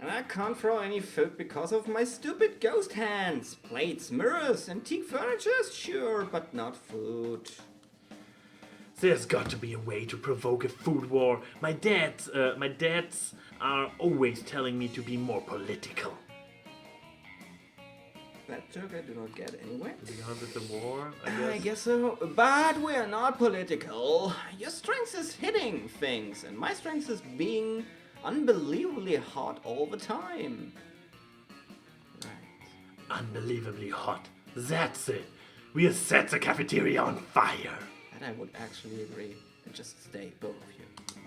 And I can't throw any food because of my stupid ghost hands. Plates, mirrors, antique furniture, sure, but not food. There's got to be a way to provoke a food war. My dads are always telling me to be more political. That joke I do not get anyway. Because it's a war, I guess so, but we're not political. Your strength is hitting things, and my strength is being unbelievably hot all the time. Right. Unbelievably hot. That's it. We'll set the cafeteria on fire. And I would actually agree. And just stay, both of you.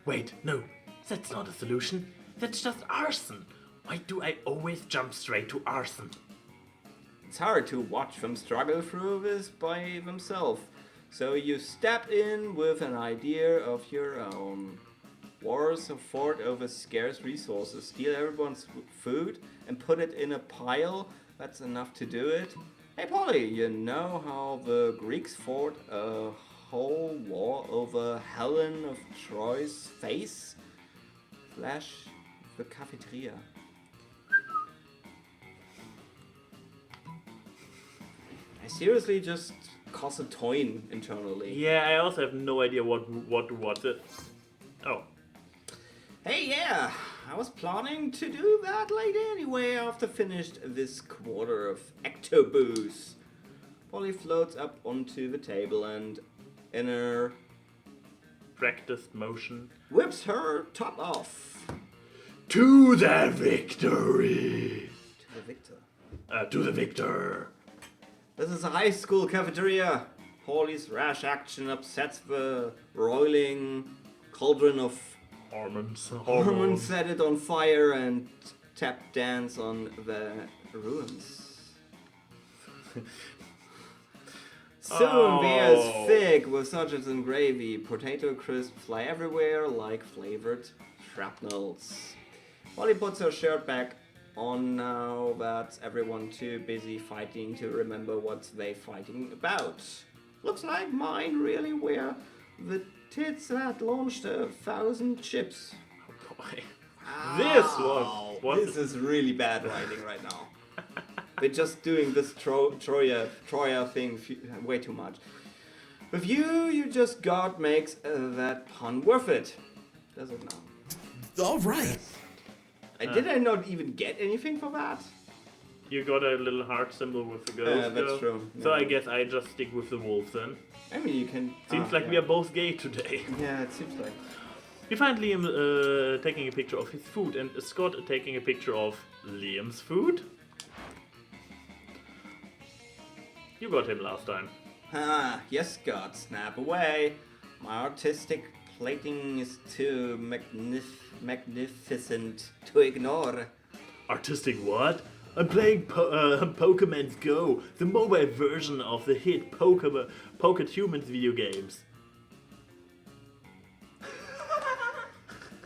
Wait, no. That's not a solution. That's just arson. Why do I always jump straight to arson? It's hard to watch them struggle through this by themselves. So you step in with an idea of your own. Wars have fought over scarce resources, steal everyone's food and put it in a pile. That's enough to do it. Hey Polly, you know how the Greeks fought a whole war over Helen of Troy's face? Flash the cafeteria. I seriously just cause a toin internally. Yeah, I also have no idea what to watch it. Oh. Hey, yeah, I was planning to do that later anyway after finished this quarter of Ectoboost. Polly floats up onto the table and in her Practiced motion. whips her top off. To the victory! To the victor. To the victor! This is a high school cafeteria. Polly's rash action upsets the roiling cauldron of hormones, set it on fire and tap dance on the ruins. Soon the air is thick with sausages and gravy. Potato crisps fly everywhere like flavored shrapnels. Polly puts her shirt back on now that everyone too busy fighting to remember what they fighting about. Looks like mine really were the tits that launched 1,000 chips. Oh boy. This one! What? This is really bad writing right now. We're just doing this Troya thing way too much. With you just God makes that pun worth it. Does it now? All right. Did I not even get anything for that? You got a little heart symbol with the ghost. That's true. So Yeah. I guess I just stick with the wolves then. I mean, you can... Seems like we are both gay today. Yeah, it seems like... We find Liam taking a picture of his food and Scott taking a picture of Liam's food. You got him last time. Ah, yes, God, snap away. My artistic plating is too magnificent to ignore. Artistic what? I'm playing Pokemon Go, the mobile version of the hit Pocket Humans video games.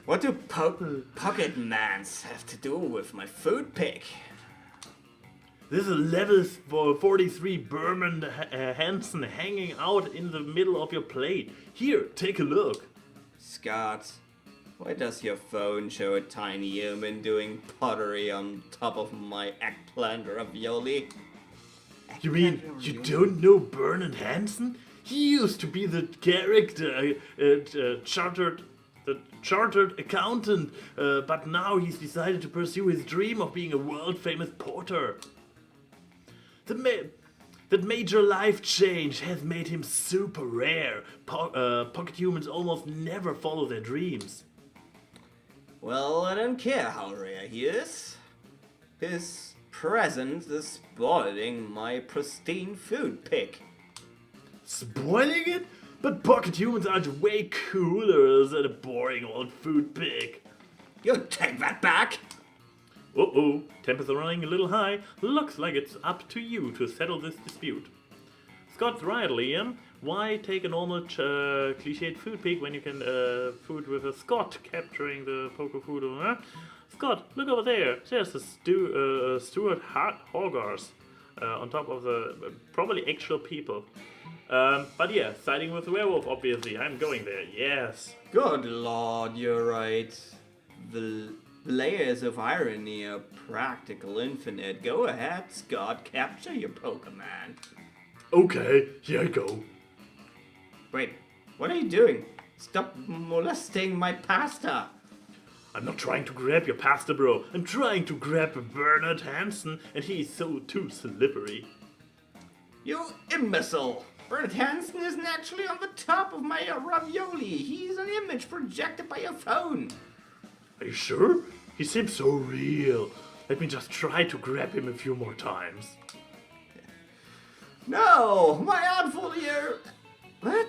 What do pocket mans have to do with my food pick? This is level 43 Berman Hansen hanging out in the middle of your plate. Here, take a look. Scott, why does your phone show a tiny human doing pottery on top of my eggplant ravioli? You mean you don't know Bernard Hansen? He used to be the character, chartered accountant, but now he's decided to pursue his dream of being a world-famous porter. That major life change has made him super rare. Pocket humans almost never follow their dreams. Well, I don't care how rare he is. His presence is spoiling my pristine food pick. Spoiling it? But pocket humans are way cooler than a boring old food pick. You take that back! Uh-oh, tempers are running a little high. Looks like it's up to you to settle this dispute. Scott's right, Liam. Why take a normal cliched food pick when you can food with a Scott capturing the poker food? Huh? Scott, look over there. There's a Stuart Hogarth on top of the probably actual people. But yeah, siding with the werewolf, obviously. I'm going there, yes. Good lord, you're right. The layers of irony are practical infinite. Go ahead, Scott, capture your Pokemon. Okay, here I go. Wait, what are you doing? Stop molesting my pasta. I'm not trying to grab your pasta, bro. I'm trying to grab Bernard Hansen, and he's so too slippery. You imbecile! Bernard Hansen isn't actually on the top of my ravioli. He's an image projected by your phone. Are you sure? He seems so real. Let me just try to grab him a few more times. No! My artful here... What?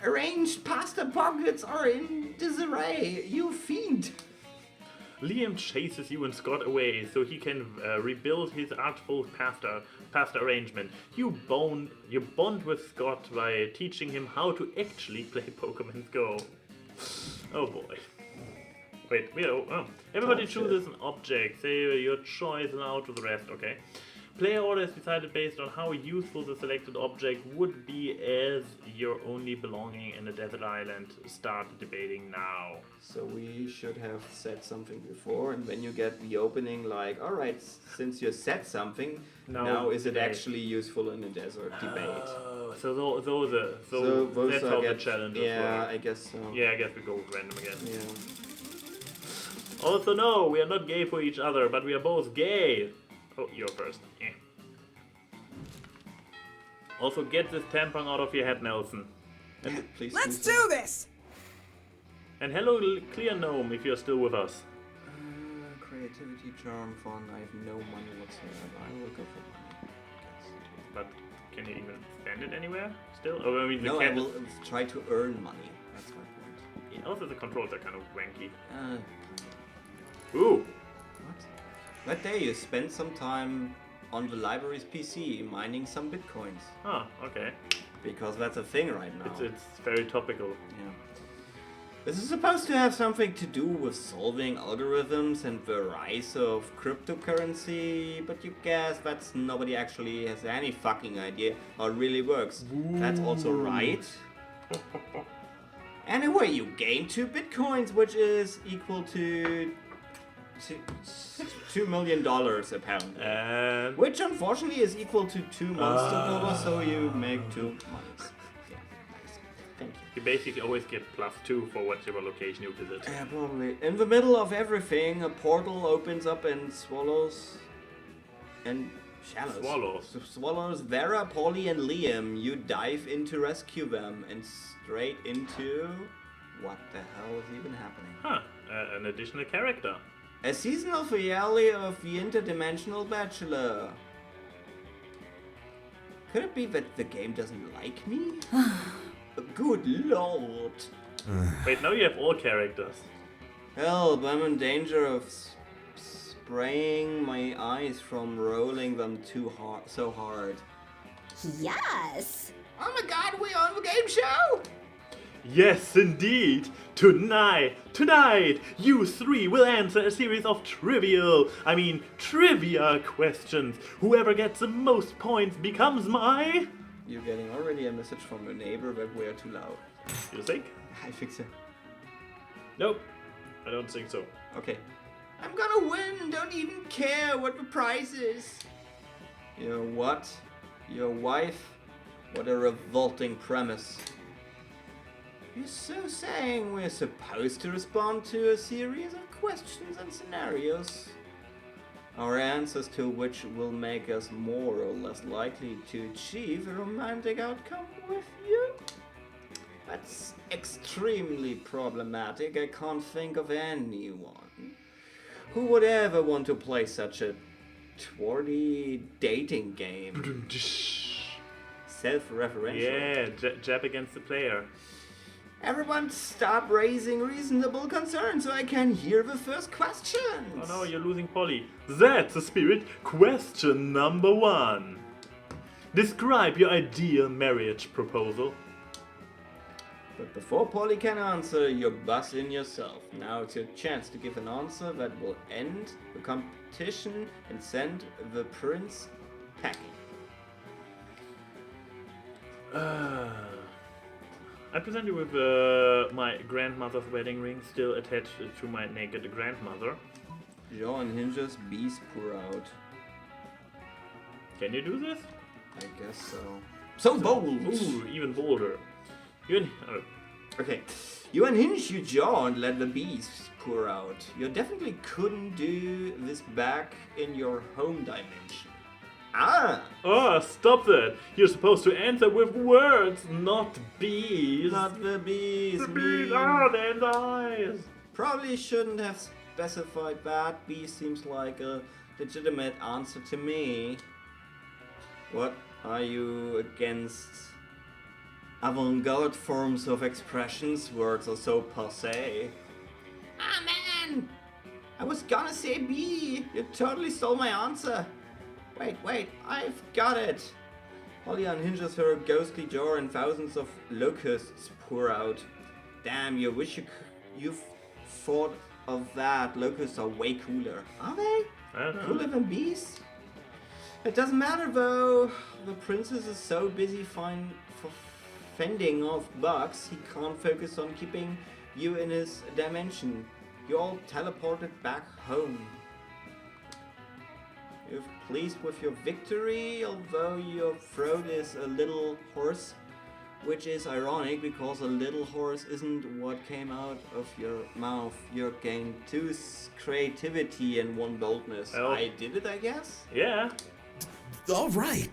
Arranged pasta pockets are in disarray, you fiend! Liam chases you and Scott away so he can rebuild his artful pasta arrangement. You bond with Scott by teaching him how to actually play Pokemon Go. Oh boy. Wait, everybody chooses an object. Say your choice now to the rest, okay? Player order is decided based on how useful the selected object would be as your only belonging in a desert island. Start debating now. So we should have said something before, and when you get the opening like, alright, since you said something, now is it actually useful in a desert debate? So those that's how the challenges Yeah, work. I guess so. Yeah, I guess we go with random again. Yeah. Also, no, we are not gay for each other, but we are both gay. Oh, you're first. Yeah. Also, get this tampon out of your head, Nelson. And please Let's do this! And hello, Clear Gnome, if you're still with us. Creativity, charm, fun. I have no money whatsoever. I'm looking for money. But can you even spend it anywhere still? Oh, I mean, No, I will try to earn money. That's my point. Yeah, also, the controls are kind of wanky. What? Ooh! That day you spent some time on the library's PC mining some bitcoins. Oh, okay. Because that's a thing right now. It's very topical. Yeah. This is supposed to have something to do with solving algorithms and the rise of cryptocurrency, but you guess that nobody actually has any fucking idea how it really works. Ooh. That's also right. Anyway, you gain 2 bitcoins, which is equal to $2 million apparently. And Which unfortunately is equal to 2 monster dollars, so you make 2 monies. Yeah, nice. Thank you. you basically always get +2 for whatever location you visit. Yeah, probably. In the middle of everything, a portal opens up and swallows swallows Vera, Polly, and Liam. You dive in to rescue them and straight into what the hell is even happening? Huh, an additional character. A seasonal finale of the Interdimensional Bachelor. Could it be that the game doesn't like me? Good lord. Wait, now you have all characters. Help, I'm in danger of spraying my eyes from rolling them so hard. Yes! Oh my god, we're on the game show! Yes, indeed! Tonight, you three will answer a series of trivia questions. Whoever gets the most points becomes my... You're getting already a message from your neighbor that we're too loud. You think? I think so. Nope, I don't think so. Okay. I'm gonna win, don't even care what the prize is. Your what? Your wife? What a revolting premise. You're so saying we're supposed to respond to a series of questions and scenarios, our answers to which will make us more or less likely to achieve a romantic outcome with you? That's extremely problematic. I can't think of anyone who would ever want to play such a twardy dating game. Self-referential. Yeah, jab against the player. Everyone stop raising reasonable concerns so I can hear the first questions. Oh no, you're losing Polly. That's the spirit. Question number 1. Describe your ideal marriage proposal. But before Polly can answer, you're buzzing yourself. Now it's your chance to give an answer that will end the competition and send the prince packing. I present you with my grandmother's wedding ring still attached to my naked grandmother. Jaw unhinges, bees pour out. Can you do this? I guess so. So bold! Ooh, even bolder. Okay. You unhinge your jaw and let the bees pour out. You definitely couldn't do this back in your home dimension. Ah! Oh, stop that! You're supposed to answer with words, not bees. Not the bees. The bees me. are the eyes. Probably shouldn't have specified that. Bee seems like a legitimate answer to me. What are you against? Avant-garde forms of expressions, words are so passé. Ah man! I was gonna say bee! You totally stole my answer! Wait, I've got it! Polly unhinges her ghostly jaw and thousands of locusts pour out. Damn, you wish you've thought of that. Locusts are way cooler. Are they? I don't know. Cooler than bees? It doesn't matter though. The princess is so busy fending off bugs, he can't focus on keeping you in his dimension. You're all teleported back home. You're pleased with your victory, although your throat is a little hoarse, which is ironic because a little horse isn't what came out of your mouth. You gained 2 creativity and 1 boldness. Oh. I did it, I guess? Yeah. All right.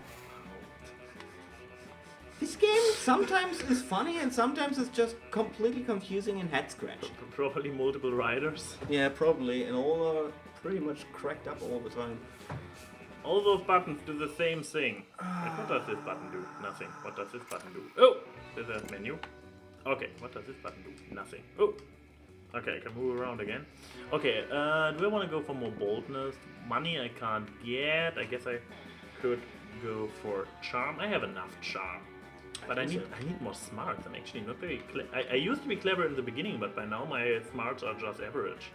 This game sometimes is funny and sometimes it's just completely confusing and head scratching. Probably multiple riders. Yeah, probably, and all are pretty much cracked up all the time. All those buttons do the same thing. And what does this button do? Nothing. What does this button do? Oh! There's a menu. Okay, what does this button do? Nothing. Oh! Okay, I can move around again. Okay, do I want to go for more boldness? Money I can't get. I guess I could go for charm. I have enough charm. But I need more smarts. I'm actually not very I used to be clever in the beginning, but by now my smarts are just average.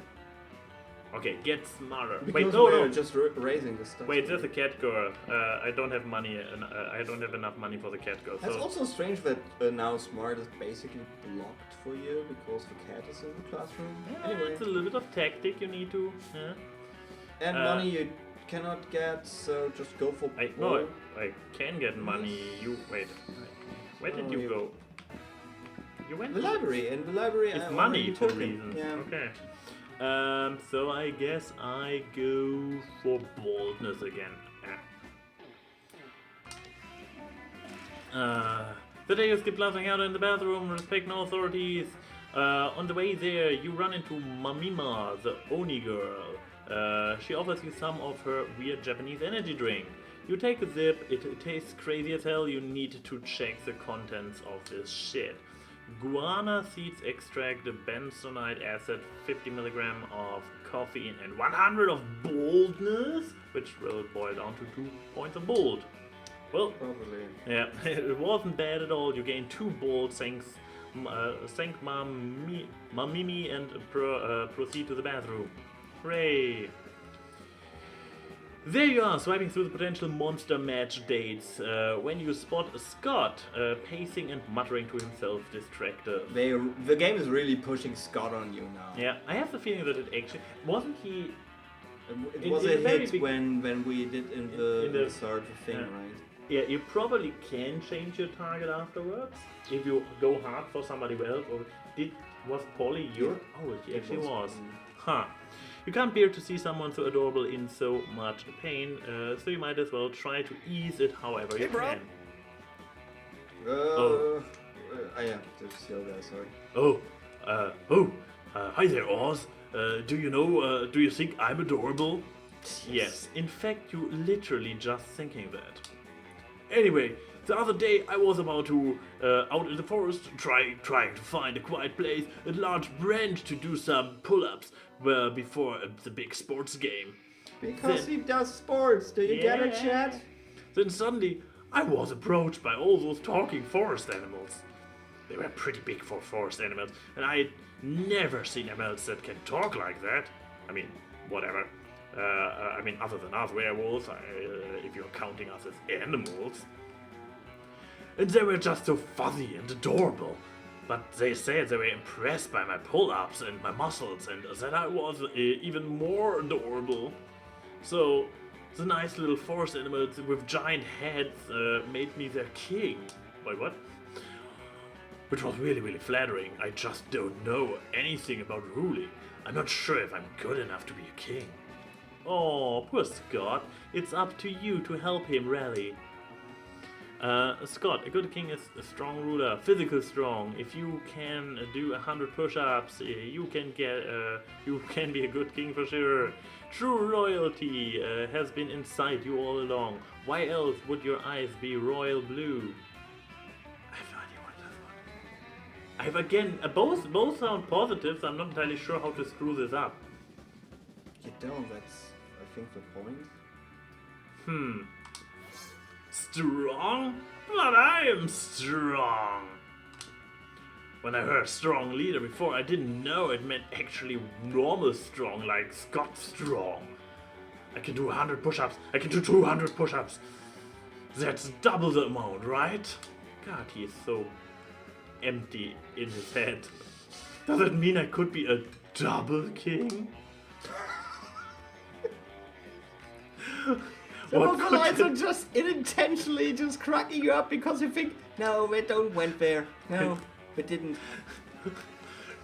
Okay, get smarter. Because Wait, no, we're no. just raising the stuff. Wait, there's a cat girl. I don't have money, and I don't have enough money for the cat girl. That's So also strange that now Smart is basically blocked for you because the cat is in the classroom. yeah, Anyway, it's a little bit of tactic you need to. and money you cannot get, so just go for. No, I can get money. You wait. Where did you go? You went The to library. In the library, It's I money already for took it. reasons. Yeah. Okay. So I guess I go for boldness again. The day you skip laughing out in the bathroom, respect no authorities. On the way there, you run into Mamima, the Oni girl. She offers you some of her weird Japanese energy drink. You take a sip, it tastes crazy as hell, you need to check the contents of this shit. Guana seeds extract, benzoate acid, 50 milligram of caffeine, and 100 of boldness, which will boil down to 2 points of bold. Well, Probably. yeah, it wasn't bad at all. You gain 2 bold, thank Mamimi, and proceed to the bathroom. Hooray! There you are, swiping through the potential monster match dates, when you spot Scott pacing and muttering to himself, distracted. The game is really pushing Scott on you now. Yeah, I have the feeling that it actually wasn't he. It was in a a very hit big- when we did in the start of the thing, Yeah. right? Yeah, you probably can change your target afterwards if you go hard for somebody else. Or was Polly your? Oh, it actually was. Huh. You can't bear to see someone so adorable in so much pain, so you might as well try to ease it however you can. Yeah, there's the other guy, sorry. Hi there, Oz. Do you think I'm adorable? Yes, in fact, you literally just thinking that. Anyway, the other day I was about to, out in the forest, trying to find a quiet place, a large branch to do some pull-ups before the big sports game. Because Then- he does sports. Do you get it, Yeah. chat? Then suddenly, I was approached by all those talking forest animals. They were pretty big for forest animals, and I had never seen animals that can talk like that. I mean, whatever. Other than us werewolves, if you're counting us as animals. And they were just so fuzzy and adorable. But they said they were impressed by my pull-ups and my muscles, and that I was even more adorable. So, the nice little forest animals with giant heads made me their king. Wait, what? Which was really, really flattering. I just don't know anything about ruling. I'm not sure if I'm good enough to be a king. Oh, poor Scott. It's up to you to help him rally. Scott, a good king is a strong ruler, physical strong. If you can do 100 push-ups, you can be a good king for sure. True royalty has been inside you all along. Why else would your eyes be royal blue? I have no idea what that was. I have again, both sound positives. I'm not entirely sure how to screw this up. You don't, that's, I think, the point. Strong? But I am strong. When I heard strong leader before, I didn't know it meant actually normal strong, like Scott strong. I can do 100 push-ups. I can do 200 push-ups. That's double the amount, right? God, he is so empty in his head. Does it mean I could be a double king? The What vocalites could- are just unintentionally just cracking you up because you think, no, we don't went there. No, we didn't.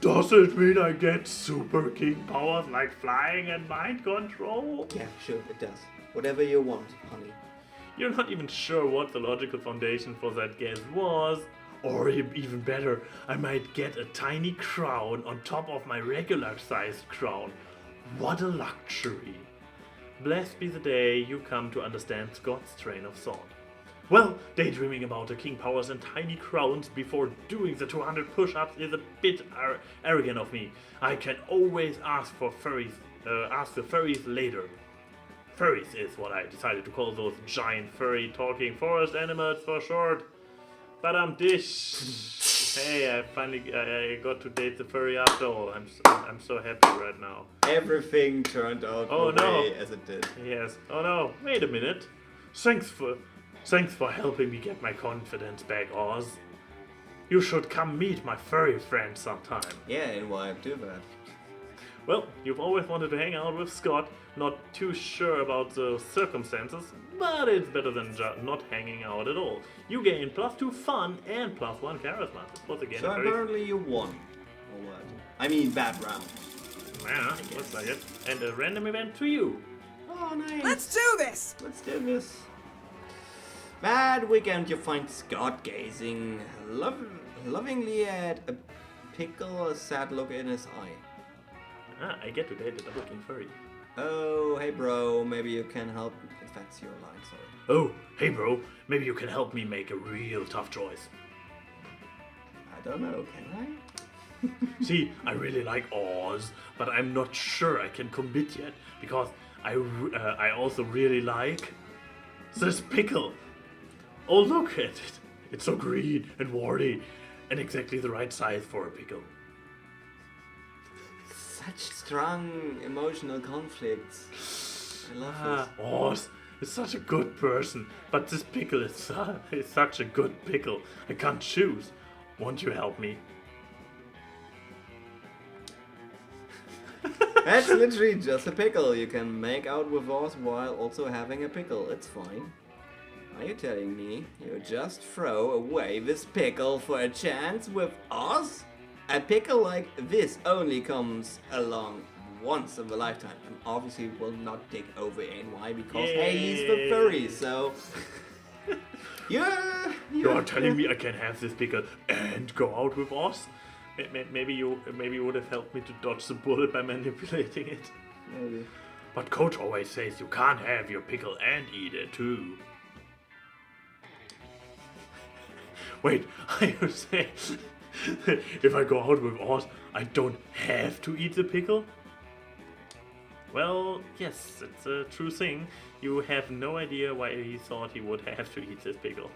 Does it mean I get super king powers like flying and mind control? Yeah, sure, it does. Whatever you want, honey. You're not even sure what the logical foundation for that guess was. Or even better, I might get a tiny crown on top of my regular sized crown. What a luxury. Blessed be the day you come to understand Scott's train of thought. Well, daydreaming about the king powers and tiny crowns before doing the 200 push-ups is a bit arrogant of me. I can always ask the furries later. Furries is what I decided to call those giant furry talking forest animals for short. But dish. Hey, I finally I got to date the furry after all. I'm so happy right now. Everything turned out Oh, the no. way as it did. Yes. Oh no. Wait a minute. Thanks for helping me get my confidence back, Oz. You should come meet my furry friend sometime. Yeah, and why do that? Well, you've always wanted to hang out with Scott. Not too sure about the circumstances, but it's better than not hanging out at all. You gain +2 fun and +1 charisma. This was again So a very... apparently you won. Or what? I mean, bad round. Yeah, looks like it. And a random event to you. Oh, nice. Let's do this. Let's do this. That weekend you find Scott gazing lovingly at a pickle, a sad look in his eye. Ah, I get to date the double king furry. Oh, hey bro, maybe you can help if that's your line, sorry. Oh, hey bro, maybe you can help me make a real tough choice. I don't know, can I? See, I really like Oz, but I'm not sure I can commit yet because I also really like this pickle. Oh, look at it. It's so green and warty and exactly the right size for a pickle. Such strong emotional conflicts. I love this. Oz is such a good person, but this pickle is such a good pickle. I can't choose. Won't you help me? That's literally just a pickle. You can make out with Oz while also having a pickle. It's fine. Are you telling me you just throw away this pickle for a chance with Oz? A pickle like this only comes along once in a lifetime and obviously will not take over ANY because hey, he's the furry, so... You are telling me I can have this pickle and go out with Oz? Maybe you would have helped me to dodge the bullet by manipulating it. Maybe. But Coach always says you can't have your pickle and eat it too. Wait, I was saying, if I go out with Oz, I don't have to eat the pickle? Well, yes, it's a true thing. You have no idea why he thought he would have to eat this pickle.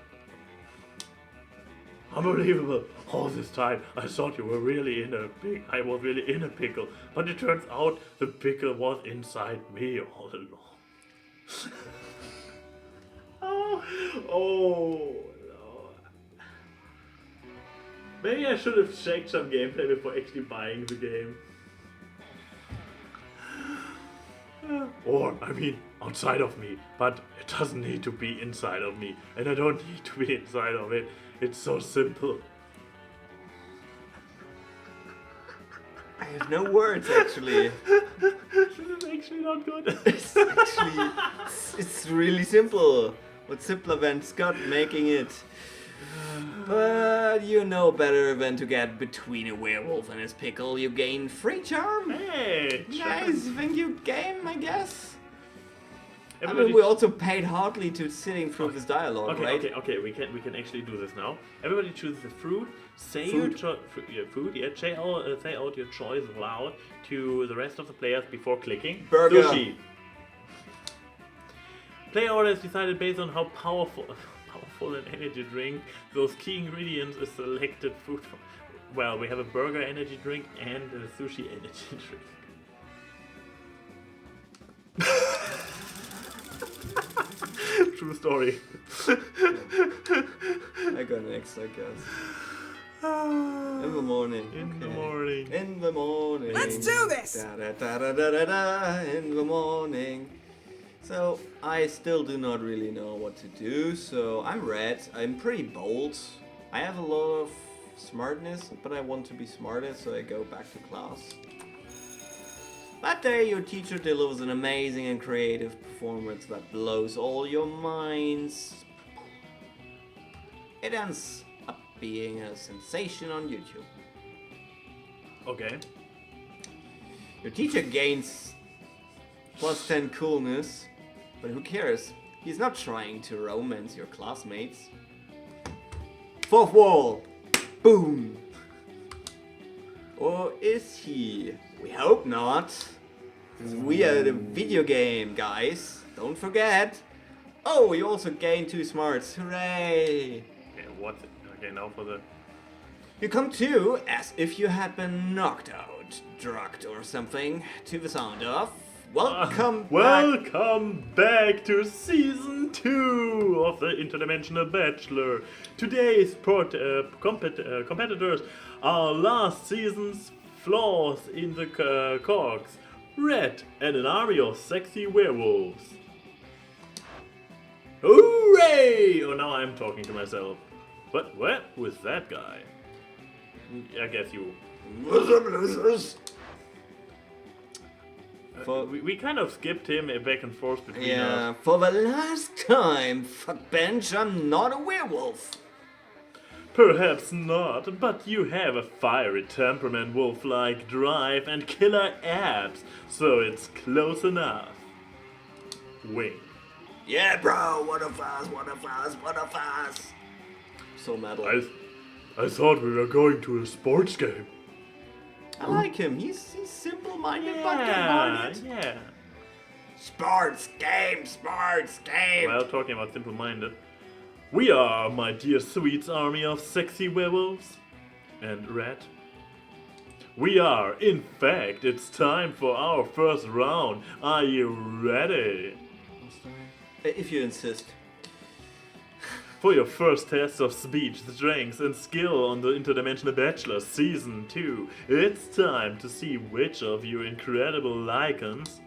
Unbelievable! All this time I thought you were really in a I was really in a pickle, but it turns out the pickle was inside me all along. Oh no. Maybe I should have checked some gameplay before actually buying the game. Or, I mean, outside of me, but it doesn't need to be inside of me, and I don't need to be inside of it. It's so simple. I have no words actually. This is actually not good. It's actually, it's really simple. What's simpler than Scott making it? But you know better than to get between a werewolf and his pickle. You gain free charm. Hey, Nice, thank you game, I guess. I Everybody mean, we also paid hardly to sitting through this dialogue, Okay, right? okay, we can actually do this now. Everybody chooses a fruit. Say Food. your food. Yeah, say out your choice loud to the rest of the players before clicking. Burger. Sushi. Player order is decided based on how powerful an energy drink those key ingredients is selected food from. Well, we have a burger energy drink and a sushi energy drink. True story. I got next, I guess. In the morning. In the okay. morning. In the morning. Let's do this! Da, da, da, da, da, da, da, in the morning. So, I still do not really know what to do, so I'm red. I'm pretty bold. I have a lot of smartness, but I want to be smarter, so I go back to class. That day, your teacher delivers an amazing and creative performance that blows all your minds. It ends up being a sensation on YouTube. Okay. Your teacher gains +10 coolness, but who cares? He's not trying to romance your classmates. Fourth wall! Boom! Or is he? We hope not. Because we are the video game, guys. Don't forget. Oh, you also gain 2 smarts. Hooray! Yeah, what? Okay, now for the You come to as if you had been knocked out, drugged or something, to the sound of Welcome back. Welcome back to Season 2 of the Interdimensional Bachelor. Today's competitors are last season's flaws in the cogs, Red and an army of sexy werewolves. Hooray! Oh, now I'm talking to myself. But what was that guy? I guess you... We kind of skipped him back and forth between us. For the last time, fuck bench, I'm not a werewolf. Perhaps not, but you have a fiery temperament, wolf-like drive, and killer abs, so it's close enough. Wink. Yeah, bro, one of us. So metal. I thought we were going to a sports game. I like him. He's simple-minded but good-hearted. Yeah. Sports game. Well, talking about simple-minded, we are, my dear sweets, army of sexy werewolves and red. We are, in fact, it's time for our first round. Are you ready? If you insist. For your first test of speech, strength, and skill on the Interdimensional Bachelor Season 2, it's time to see which of you incredible lycans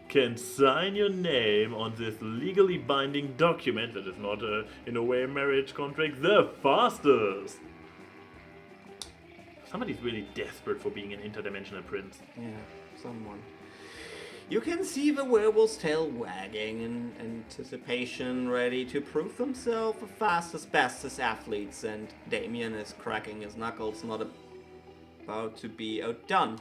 can sign your name on this legally binding document that is not, in a way, a marriage contract the fastest. Somebody's really desperate for being an interdimensional prince. Yeah, someone. You can see the werewolf's tail wagging in anticipation, ready to prove themselves the fastest, bestest athletes, and Damien is cracking his knuckles, not about to be outdone.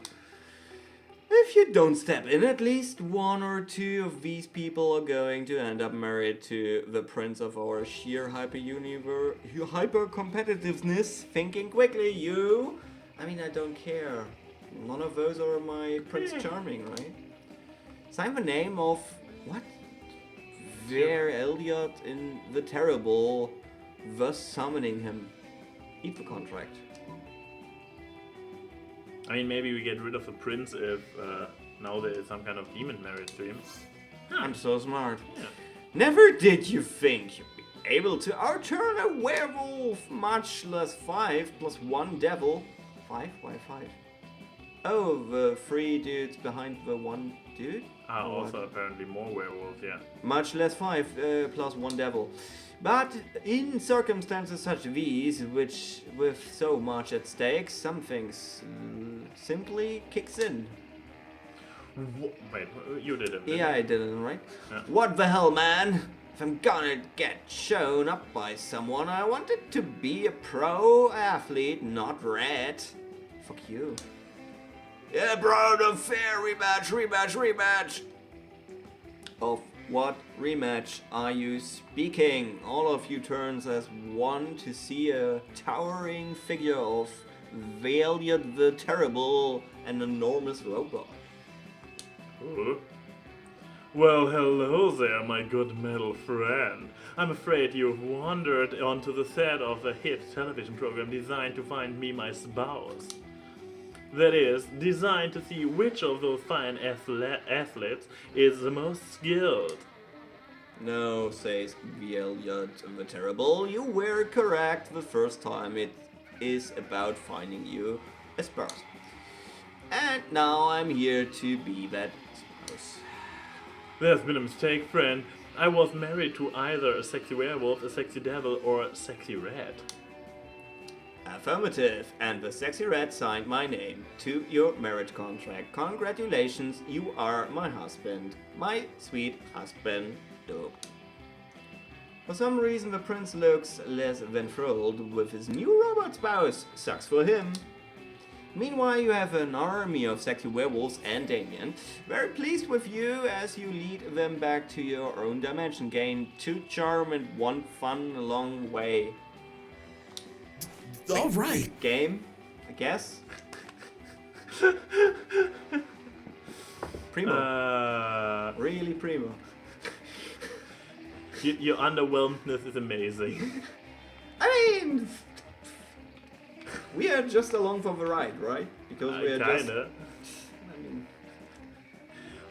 If you don't step in, at least one or two of these people are going to end up married to the prince of our sheer hyper-competitiveness. Thinking quickly, you... I mean, I don't care. None of those are my Prince Charming, right? Sign the name of... what? Ver Elliot in the Terrible, thus summoning him. Eat the contract. I mean, maybe we get rid of the prince if now there is some kind of demon married to him. I'm so smart. Yeah. Never did you think you'd be able to outturn a werewolf, much less 5 plus 1 devil. 5? Why 5? Oh, the 3 dudes behind the 1 dude? Also apparently more werewolves, yeah. Much less 5 plus 1 devil. But in circumstances such these, which with so much at stake, some things simply kicks in. Wait, you did it. Yeah, I did it, right? Yeah. What the hell, man? If I'm gonna get shown up by someone, I want it to be a pro athlete, not red. Fuck you. Yeah, bro, the fair rematch. Of what rematch are you speaking? All of you turns as one to see a towering figure of Valiant the Terrible, an enormous robot. Well, hello there, my good metal friend. I'm afraid you've wandered onto the set of a hit television program designed to find me my spouse. That is, designed to see which of those fine athletes is the most skilled. No, says Valiant the Terrible, you were correct the first time. It is about finding you a spouse. And now I'm here to be that spouse. There's been a mistake, friend. I was married to either a sexy werewolf, a sexy devil, or a sexy red. Affirmative, and the sexy red signed my name to your marriage contract. Congratulations, you are my husband. My sweet husband. For some reason the prince looks less than thrilled with his new robot spouse. Sucks for him. Meanwhile, you have an army of sexy werewolves and Damien, very pleased with you as you lead them back to your own dimension. Gain 2 charm and 1 fun along the way. All right. Game, I guess. Primo. Really primo. Your underwhelmedness is amazing. I mean... We are just along for the ride, right? Because we are just... Kinda. I mean...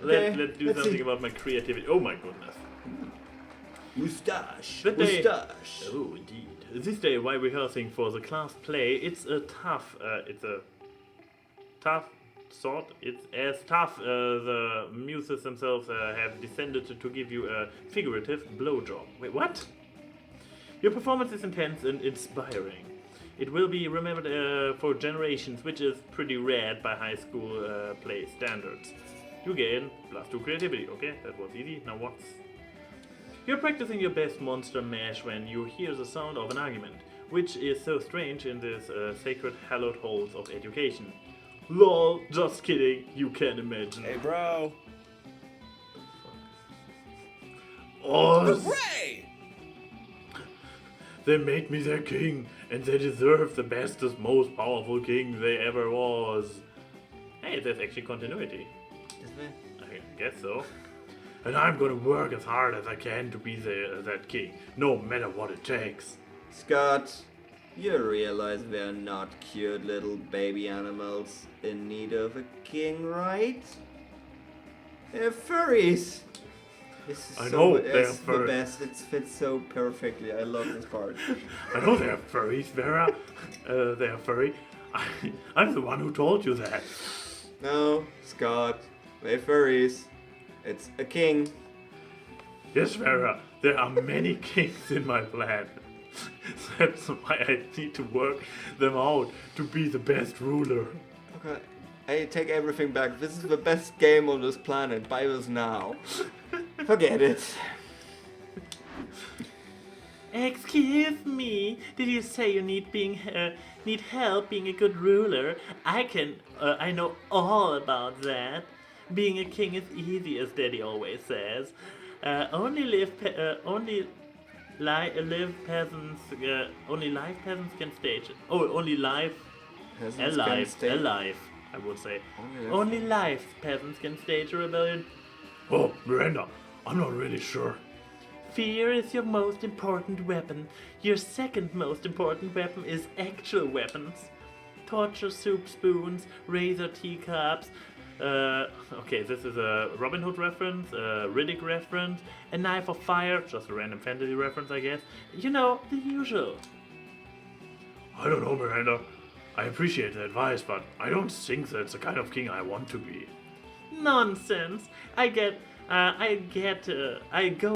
Let's Okay, do let's something see. about my creativity. Oh my goodness. Moustache. That day- Moustache. Oh, indeed. This day, while rehearsing for the class play, it's a tough sort. It's as tough. The muses themselves have descended to give you a figurative blowjob. Wait, what? Your performance is intense and inspiring. It will be remembered for generations, which is pretty rare by high school play standards. You gain +2 creativity. Okay, that was easy. Now what's... You're practicing your best monster mash when you hear the sound of an argument, which is so strange in this sacred hallowed halls of education. LOL, just kidding, you can imagine. Hey, bro. Oh, Hooray! they made me their king, and they deserve the bestest, most powerful king they ever was. Hey, there's actually continuity. Is there? I guess so. And I'm gonna work as hard as I can to be that king, no matter what it takes. Scott, you realize we're not cute little baby animals in need of a king, right? They're furries. This is I so know, it's they're the furries. best. It fits so perfectly. I love this part. I know they're furries, Vera. They're furry. I'm the one who told you that. No, Scott, they're furries. It's a king. Yes, Vera, there are many kings in my plan. That's why I need to work them out to be the best ruler. Okay, I take everything back. This is the best game on this planet. Buy this now. Forget it. Excuse me, did you say you need help being a good ruler? I know all about that. Being a king is easy, as Daddy always says. Only live peasants can stage it. Oh, only live Peasants can stay- alive, I would say. Only Only live peasants can stage a rebellion. Oh, Miranda, I'm not really sure. Fear is your most important weapon. Your second most important weapon is actual weapons. Torture soup spoons, razor teacups. Okay, this is a Robin Hood reference, a Riddick reference, a knife of fire, just a random fantasy reference, I guess. You know, the usual. I don't know, Miranda. I appreciate the advice, but I don't think that's the kind of king I want to be. Nonsense. I go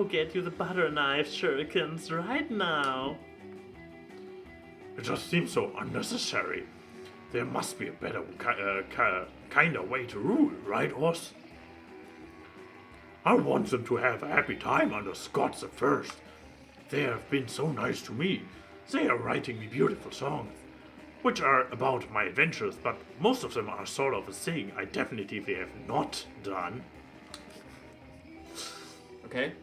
get you the butter knife shurikens right now. It just seems so unnecessary. There must be a better kind of way to rule, right, Oz? I want them to have a happy time under Scots at first. They have been so nice to me. They are writing me beautiful songs, which are about my adventures, but most of them are sort of a thing I definitely have not done. Okay,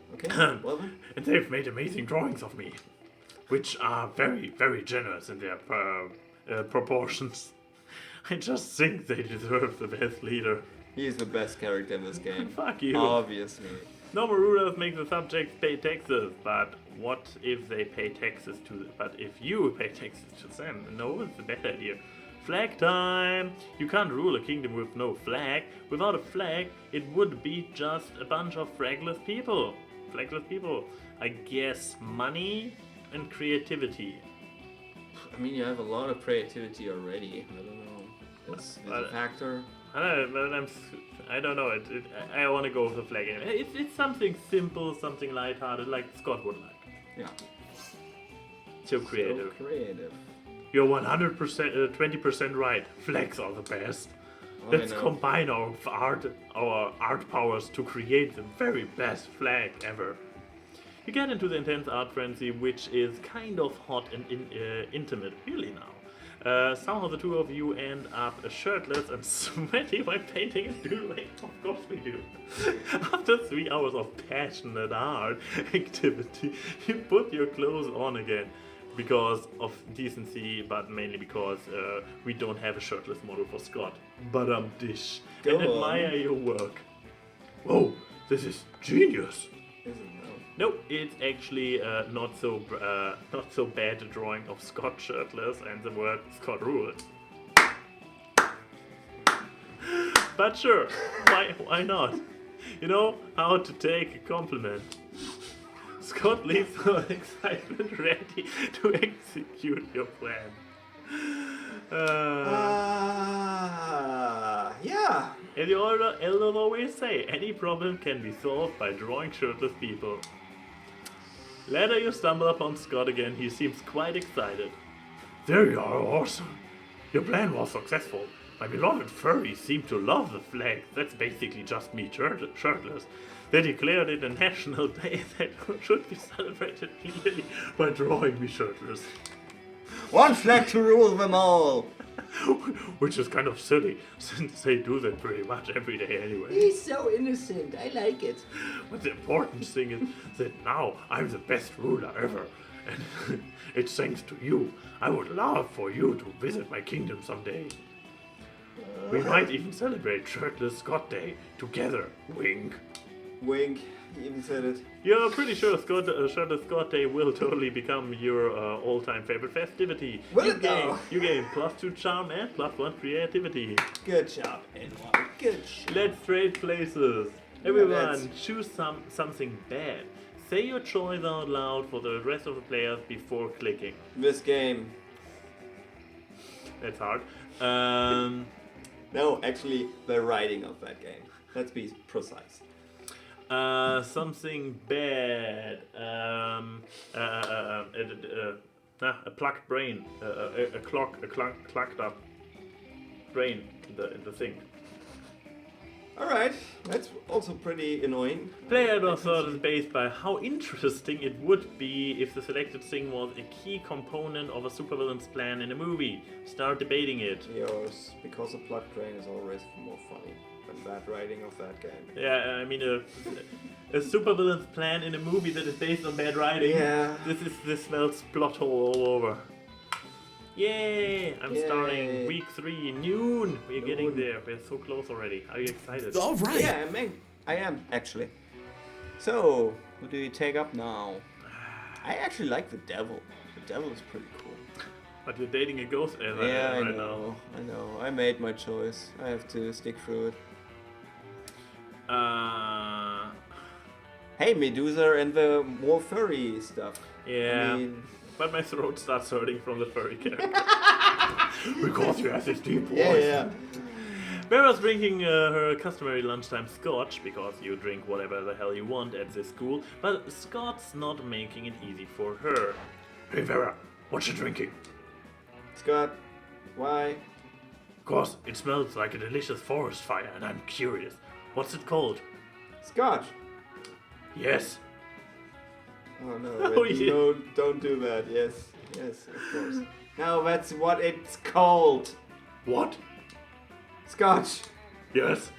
well then. And they've made amazing drawings of me, which are very, very generous in their proportions. I just think they deserve the best leader. He is the best character in this game. Fuck you. Obviously. Normal rulers make the subjects pay taxes, but what if they pay taxes to... But if you pay taxes to them? No, it's a bad idea. Flag time! You can't rule a kingdom with no flag. Without a flag, it would be just a bunch of flagless people. Flagless people. I guess money and creativity. I mean, you have a lot of creativity already. I don't know. Is a factor? I don't know, but I don't know. I want to go with the flag anyway. It's something simple, something lighthearted, like Scott would like. Yeah. So creative. So creative. You're 100%, 20% right. Flags are the best. Okay, Let's now. combine our art powers to create the very best flag ever. You get into the intense art frenzy, which is kind of hot and intimate, really now. Somehow the two of you end up shirtless and sweaty while painting and doodling. Of course we do. After 3 hours of passionate art activity, you put your clothes on again. Because of decency, but mainly because we don't have a shirtless model for Scott. But dish. Go and on. admire your work. Whoa, this is genius. Is it now? No, it's actually not so bad a drawing of Scott shirtless and the word Scott rules. But sure, why not? You know how to take a compliment. Scott leaves her excitement ready to execute your plan. Yeah. As the elders always say, any problem can be solved by drawing shirtless people. Later you stumble upon Scott again, he seems quite excited. There you are, awesome. Your plan was successful. My beloved furries seem to love the flag. That's basically just me shirtless. They declared it a national day that should be celebrated clearly by drawing me shirtless. One flag to rule them all. Which is kind of silly, since they do that pretty much every day anyway. He's so innocent. I like it. But the important thing is that now I'm the best ruler ever. And it's thanks to you. I would love for you to visit my kingdom someday. We might even celebrate Shirtless Scott Day together. Wink. Wink. He even said it. You're pretty sure Shirtless Scott Day will totally become your all-time favorite festivity. Will it though? You gain +2 charm and +1 creativity. Good job, AnY. Good job. Let's trade places. Everyone, let's. choose something bad. Say your choice out loud for the rest of the players before clicking. This game. That's hard. No, actually, the writing of that game. Let's be precise. Something bad. A plugged brain. A clogged up brain in the thing. Alright, that's also pretty annoying. Player thought is based by how interesting it would be if the selected thing was a key component of a supervillain's plan in a movie. Start debating it. Yours, because a plot train is always more funny than bad writing of that game. Yeah, I mean a supervillain's plan in a movie that is based on bad writing. Yeah. This smells plot hole all over. Yay! I'm Yay. starting week 3, noon. We're getting there. We're so close already. Are you excited? All right. Yeah, I am actually. So, who do you take up now? I actually like the devil. The devil is pretty cool. But you're dating a ghost Yeah, right I now. know. I know. I made my choice. I have to stick through it. Hey, Medusa and the more furry stuff. Yeah. I mean, But my throat starts hurting from the furry character. Because you have this deep voice. yeah. Vera's drinking her customary lunchtime scotch, because you drink whatever the hell you want at this school, but Scott's not making it easy for her. Hey Vera, what you drinking? Scott, why? Cause it smells like a delicious forest fire and I'm curious. What's it called? Scotch. Yes. Oh no, Oh, wait, yeah. no, don't do that. Yes, of course. No, that's what it's called. What? Scotch. Yes.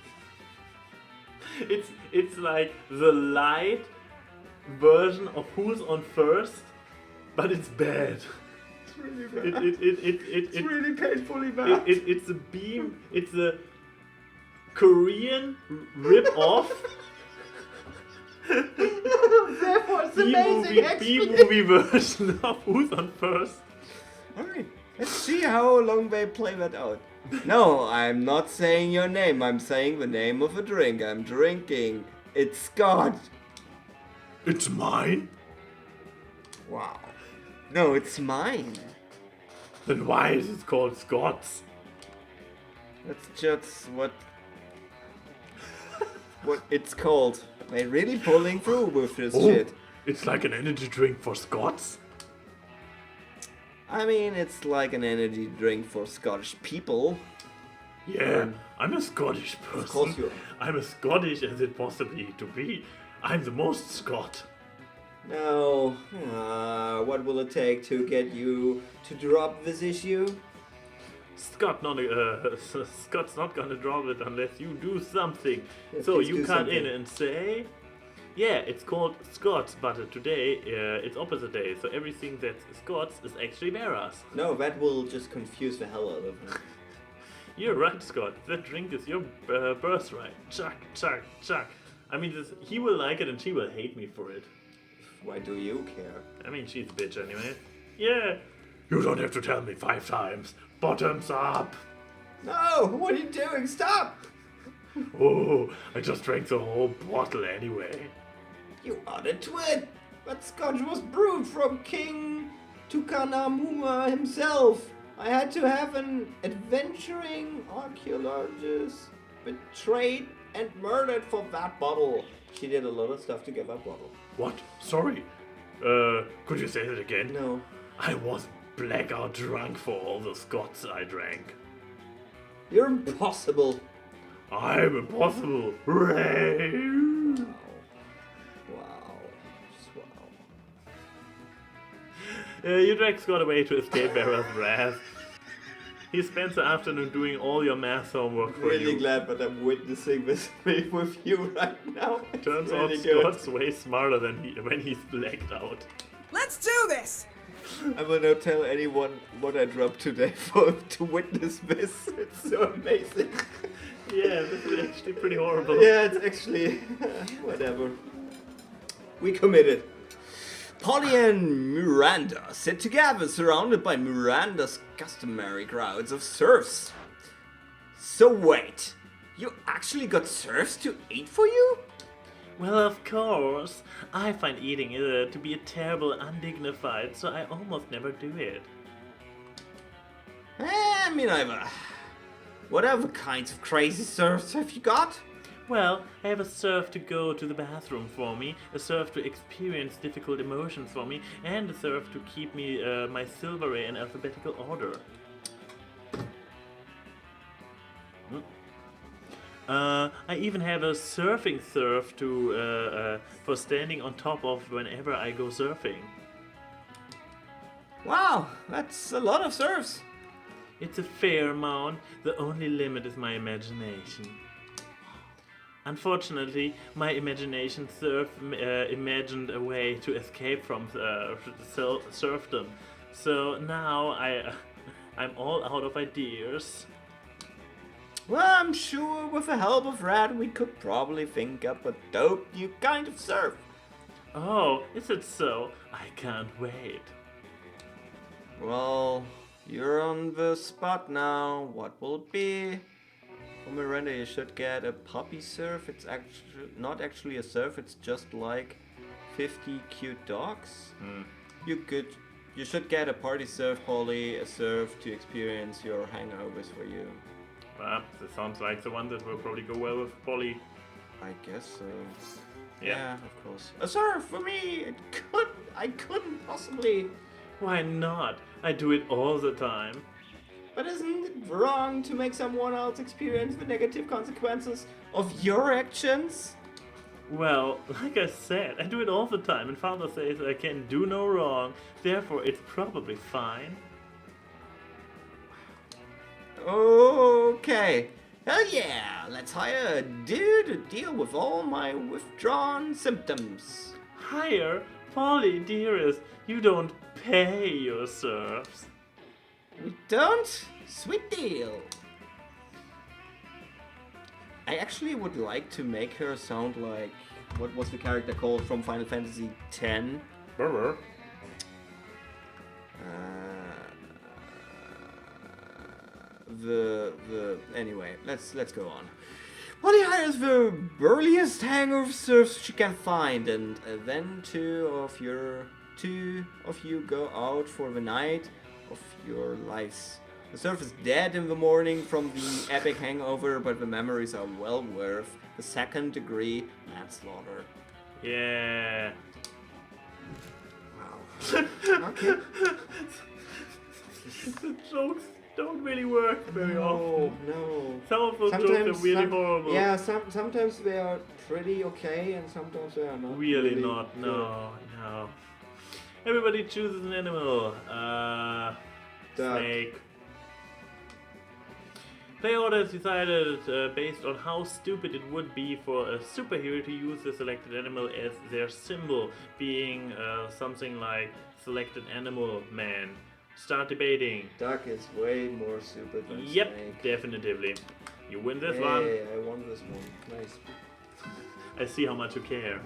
It's like the light version of Who's on First, but it's bad. It's really bad. It's really painfully bad. It's a beam. It's a Korean rip-off Therefore, it's amazing, actually. B-movie version of Who's on First. Alright, let's see how long they play that out. No, I'm not saying your name. I'm saying the name of a drink. I'm drinking. It's Scotch. It's mine? Wow. No, it's mine. Then why is it called Scott's? That's just what it's called. They're really pulling through with this shit. It's like an energy drink for Scots? I mean, it's like an energy drink for Scottish people. Yeah, I'm a Scottish person. Of course you are. I'm as Scottish as it possibly to be. I'm the most Scot. Now, what will it take to get you to drop this issue? Scott's not gonna drop it unless you do something. Yeah, So please you do cut something. in and say, yeah, it's called Scott's, but today it's opposite day. So everything that's Scott's is actually Vera's. No, that will just confuse the hell out of me. You're right, Scott. That drink is your birthright. Chuck, chuck, chuck. I mean, he will like it and she will hate me for it. why do you care? I mean, she's a bitch anyway. Yeah. You don't have to tell me 5 times. Bottoms up. No, what are you doing? Stop! Oh, I just drank the whole bottle anyway. You are the twin! That scotch was brewed from King Tukanamua himself. I had to have an adventuring archaeologist betrayed and murdered for that bottle. She did a lot of stuff to get that bottle. What? Sorry. Could you say that again? No. I was blackout drunk for all the Scots I drank. You're impossible. I'm impossible. Ray. Wow. You drag Scott away to escape Vera's wrath. He spends the afternoon doing all your math homework for Really you. glad that I'm witnessing this with you right now. It's Turns really out good. Scott's way smarter than when he's blacked out. Let's do this! I will not tell anyone what I dropped today to witness this. It's so amazing. Yeah, this is actually pretty horrible. Yeah, it's actually whatever. We committed. Polly and Miranda sit together, surrounded by Miranda's customary crowds of serfs. So wait, you actually got serfs to eat for you? Well, of course. I find eating to be a terrible undignified, so I almost never do it. Me neither. What other kinds of crazy serfs have you got? Well, I have a serf to go to the bathroom for me, a serf to experience difficult emotions for me, and a serf to keep me my silvery in alphabetical order. I even have a surfing serf to for standing on top of whenever I go surfing. Wow, that's a lot of serfs. It's a fair amount. The only limit is my imagination. Unfortunately, my imagination imagined a way to escape from serfdom. So now I'm all out of ideas. Well, I'm sure with the help of Rat we could probably think up a dope new kind of surf. Oh, is it so? I can't wait. Well, you're on the spot now. What will it be? For Miranda, you should get a puppy surf. It's actually not actually a surf. It's just like 50 cute dogs. You should get a party surf, Polly, a surf to experience your hangovers for you. Well, this sounds like the one that will probably go well with Polly. I guess so. Yeah. Yeah, of course. A surf for me. I couldn't possibly. Why not? I do it all the time. But isn't it wrong to make someone else experience the negative consequences of your actions? Well, like I said, I do it all the time, and Father says I can do no wrong, therefore it's probably fine. Okay. Hell yeah! Let's hire a dude to deal with all my withdrawn symptoms. Higher? Polly, dearest, you don't pay your serfs. We don't? Sweet deal. I actually would like to make her sound like what was the character called from Final Fantasy X? Brr. Anyway, let's go on. Polly hires the burliest hangover serfs she can find, and then two of you go out for the night of your lives. The serf is dead in the morning from the epic hangover, but the memories are well worth the second-degree manslaughter. Yeah. Wow. Okay. The jokes don't really work very often. No. Some of those jokes are really horrible. Yeah, sometimes they are pretty okay, and sometimes they are not. Really not, good. no. Everybody chooses an animal. Duck. Snake. Player order is decided based on how stupid it would be for a superhero to use the selected animal as their symbol, being something like selected animal man. Start debating. Duck is way more stupid than Yep, Snake. definitively. You win this Hey, one. I won this one. Nice. I see how much you care.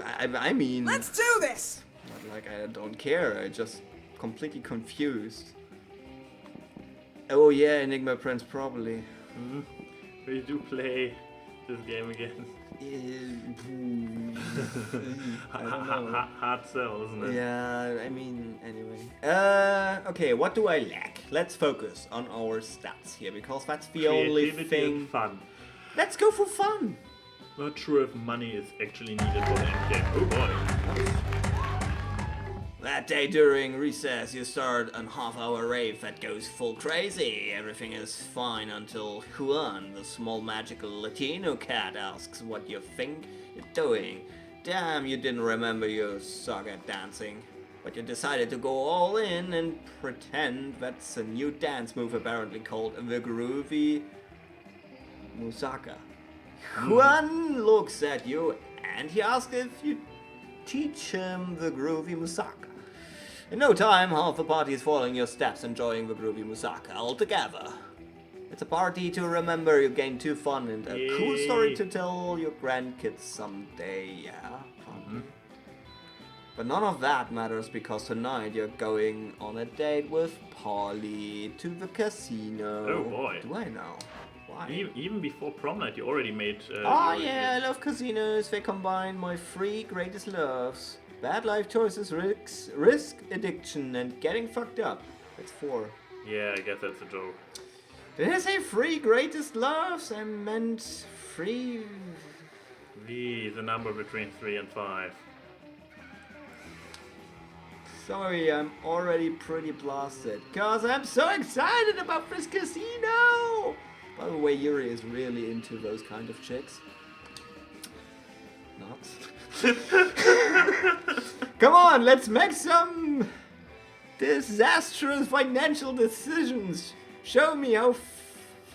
I mean, Let's do this! not like I don't care. I just completely confused. Oh yeah, Enigma Prince probably. We do play this game again. I don't know. Hard sell, isn't it? Yeah, I mean, anyway. Okay, what do I lack? Let's focus on our stats here, because that's the only Creativity thing. and fun. Let's go for fun. Not sure if money is actually needed for the end game. Oh boy. That day during recess, you start a half-hour rave that goes full crazy. Everything is fine until Juan, the small magical Latino cat, asks what you think you're doing. Damn, you didn't remember you suck at dancing. But you decided to go all in and pretend that's a new dance move apparently called the groovy Musaka. Juan looks at you and he asks if you teach him the groovy Musaka. In no time, half the party is following your steps, enjoying the groovy Musaka altogether. It's a party to remember, you gain 2 fun and a cool story to tell your grandkids someday, yeah? Fun. But none of that matters because tonight you're going on a date with Polly to the casino. Oh boy. Do I know? Why? Even before prom night, you already made. Oh yeah, I love casinos. They combine my 3 greatest loves. Bad life choices, risk addiction, and getting fucked up. That's 4. Yeah, I guess that's a joke. Did I say 3 greatest loves? I meant 3... V is a number between 3 and 5. Sorry, I'm already pretty blasted. Cause I'm so excited about this casino! By the way, Yuri is really into those kind of chicks. Not. Come on, let's make some disastrous financial decisions. Show me how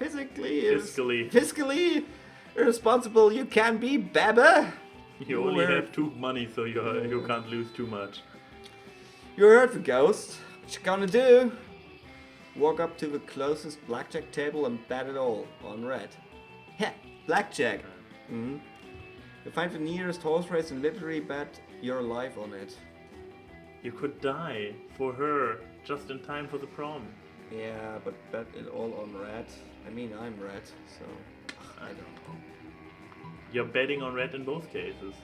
fiscally irresponsible you can be, Baba. You only have 2 money, so you can't lose too much. You heard the ghost. What you gonna do? Walk up to the closest blackjack table and bet it all on red. Yeah, blackjack. You find the nearest horse race and literally bet your life on it. You could die for her just in time for the prom. Yeah, but bet it all on red. I mean, I'm red, so I don't know. You're betting on red in both cases.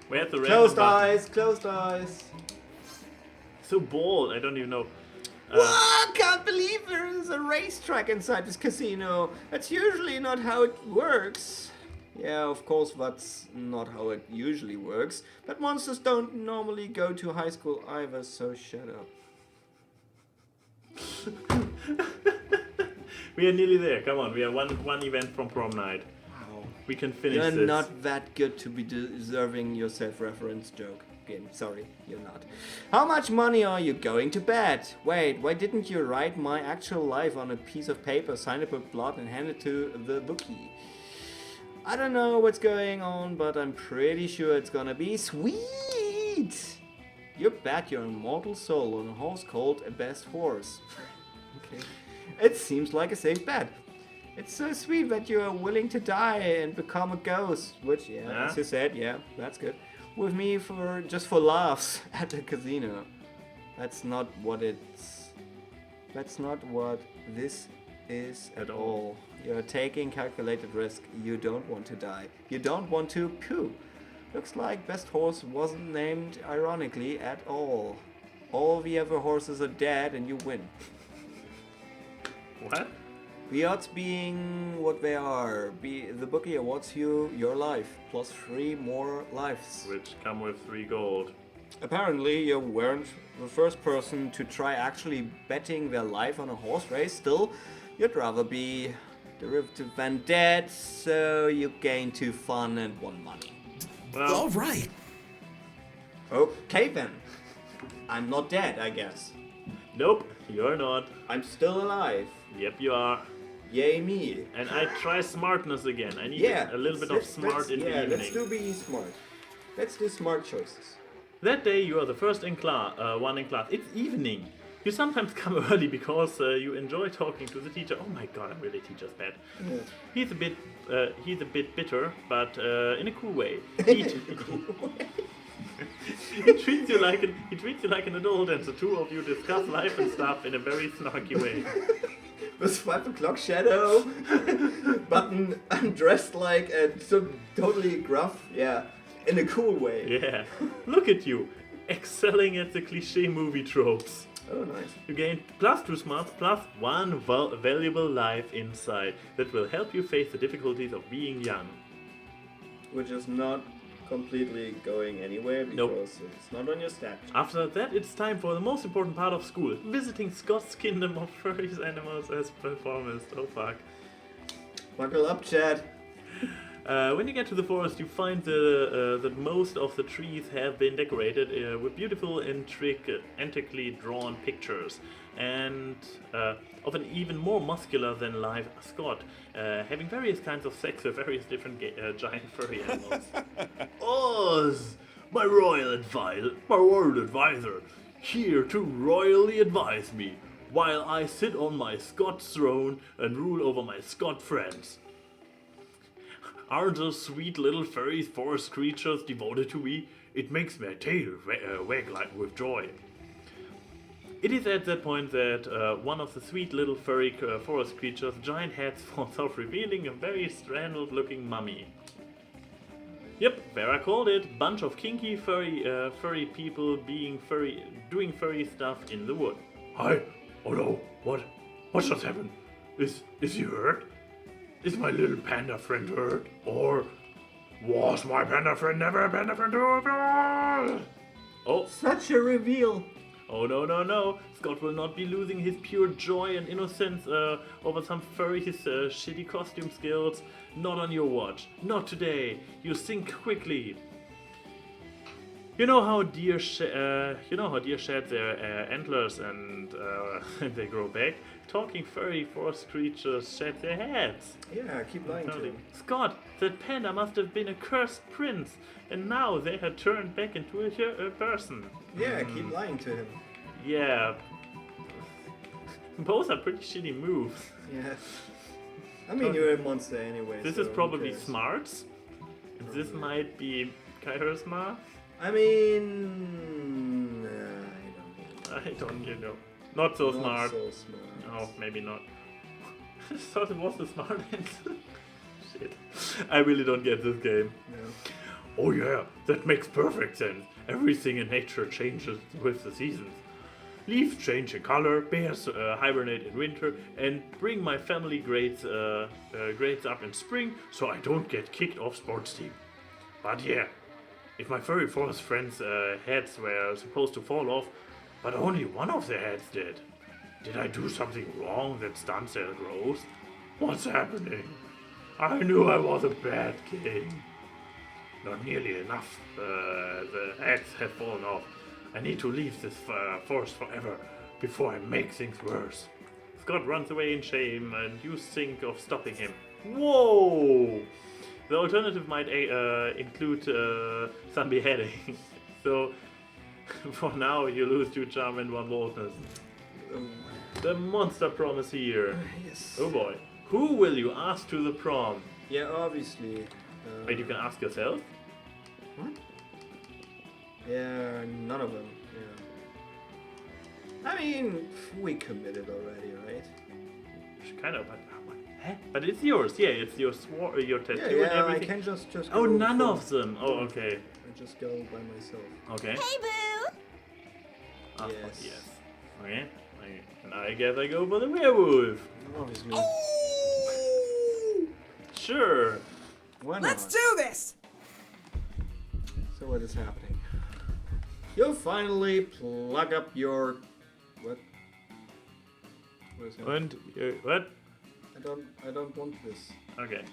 Where's the red? Closed eyes, closed eyes. So bold, I don't even know. What? Can't believe there is a racetrack inside this casino. That's usually not how it works. Yeah, of course that's not how it usually works. But monsters don't normally go to high school either, so shut up. We are nearly there. Come on, we are one event from prom night. Wow. We can finish You're this. not that good to be deserving your self-reference joke. Again, sorry, you're not. How much money are you going to bet? Wait, why didn't you write my actual life on a piece of paper, sign it with blood, and hand it to the bookie? I don't know what's going on, but I'm pretty sure it's gonna be sweet! You bet your immortal soul on a horse called a best horse. Okay. It seems like a safe bet. It's so sweet that you are willing to die and become a ghost, which, yeah, as you said, yeah, that's good. With me for just for laughs at the casino. That's not what this is at all. You're taking calculated risk. You don't want to die. You don't want to poo. Looks like best horse wasn't named ironically at all. All the other horses are dead and you win. What? The odds being what they are. The bookie awards you your life, plus 3 more lives. Which come with 3 gold. Apparently you weren't the first person to try actually betting their life on a horse race. Still, you'd rather be derivative than dead, so you gain 2 fun and 1 money. Well, All right. Okay then. I'm not dead, I guess. nope, you're not. I'm still alive. Yep, you are. Yay me. And I try smartness again. I need Yeah. a little bit of smart in the evening. let's be smart. Let's do smart choices. That day you are the first in class, one in class. It's evening. You sometimes come early because you enjoy talking to the teacher. Oh my god, I'm really teacher's pet. Yeah. He's a bit bitter, but in a cool way. He treats you like an adult, and the two of you discuss life and stuff in a very snarky way. With 5 o'clock shadow, Button undressed like so totally gruff, yeah, in a cool way. Yeah, look at you, excelling at the cliché movie tropes. Oh, nice. You gain +2 smarts plus 1 valuable life insight that will help you face the difficulties of being young. Which is not completely going anywhere because Nope. it's not on your stat. After that, it's time for the most important part of school, visiting Scott's Kingdom of Furries Animals as performance. Oh fuck. Buckle up, Chad. When you get to the forest, you find that most of the trees have been decorated with beautiful, intricately drawn pictures, and of an even more muscular than life Scott, having various kinds of sex with various different giant furry animals. Oz, my royal advisor, here to royally advise me, while I sit on my Scott throne and rule over my Scott friends. Aren't those sweet little furry forest creatures devoted to me? It makes my tail wag like with joy. It is at that point that one of the sweet little furry forest creatures' giant heads falls off, revealing a very strangled-looking mummy. Yep, there I called it. Bunch of kinky furry people doing furry stuff in the wood. Hi. Oh no. What just happened? Is he hurt? Is my little panda friend hurt? Or was my panda friend never a panda friend to all? Oh. Such a reveal. Oh no. Scott will not be losing his pure joy and innocence over some furry's shitty costume skills. Not on your watch. Not today. You think quickly. You know how deer shed their antlers and they grow back? Talking furry forest creatures shed their heads. Yeah, keep lying to him. Scott, that panda must have been a cursed prince, and now they had turned back into a person. Yeah, keep lying to him. Yeah. Both are pretty shitty moves. Yeah. I mean, you're a monster anyway. This so is who probably cares? smarts. This might be charisma. I mean, I don't know. Not so Not smart. so smart. Oh, maybe not. I thought it was the smart answer. Shit. I really don't get this game. No. Oh yeah, that makes perfect sense. Everything in nature changes with the seasons. Leaves change in color, bears hibernate in winter, and bring my family grades up in spring, so I don't get kicked off sports team. But yeah, if my furry forest friends' heads were supposed to fall off, but only one of their heads did. Did I do something wrong that stunts their growth? What's happening? I knew I was a bad king. Not nearly enough. The heads have fallen off. I need to leave this forest forever before I make things worse. Scott runs away in shame, and you think of stopping him. Whoa! The alternative might include some beheading. So, for now, you lose 2 charm and 1 boldness. The monster prom is here. Yes. Oh boy. Who will you ask to the prom? Yeah, obviously. Wait, you can ask yourself? What? Yeah, none of them. Yeah. I mean, we committed already, right? Kind of, but but it's yours. Yeah, it's your tattoo and Yeah, I everything. can just Oh, go none for- of them. Oh, okay. I just go by myself. Okay. Hey, Boo! Ah, Yes. yes. Okay. And I guess I go for the werewolf. Obviously. Sure. Why not? Let's do this! So what is happening? You'll finally plug up your... What? What is happening? And what? I don't want this. Okay.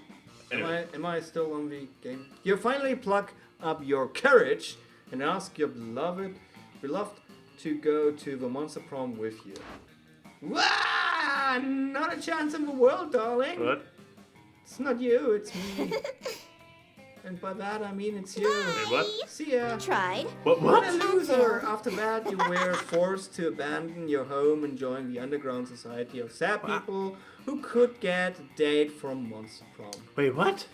Anyway. Am I still on the game? You finally plug up your courage and ask your beloved to go to the monster prom with you. Wah! Not a chance in the world, darling. What? It's not you, it's me. And by that I mean it's you. Wait, what? See ya. Tried. What? What a What? loser! After that, you were forced to abandon your home and join the underground society of sad people who could get a date from Monster Prom. Wait, what?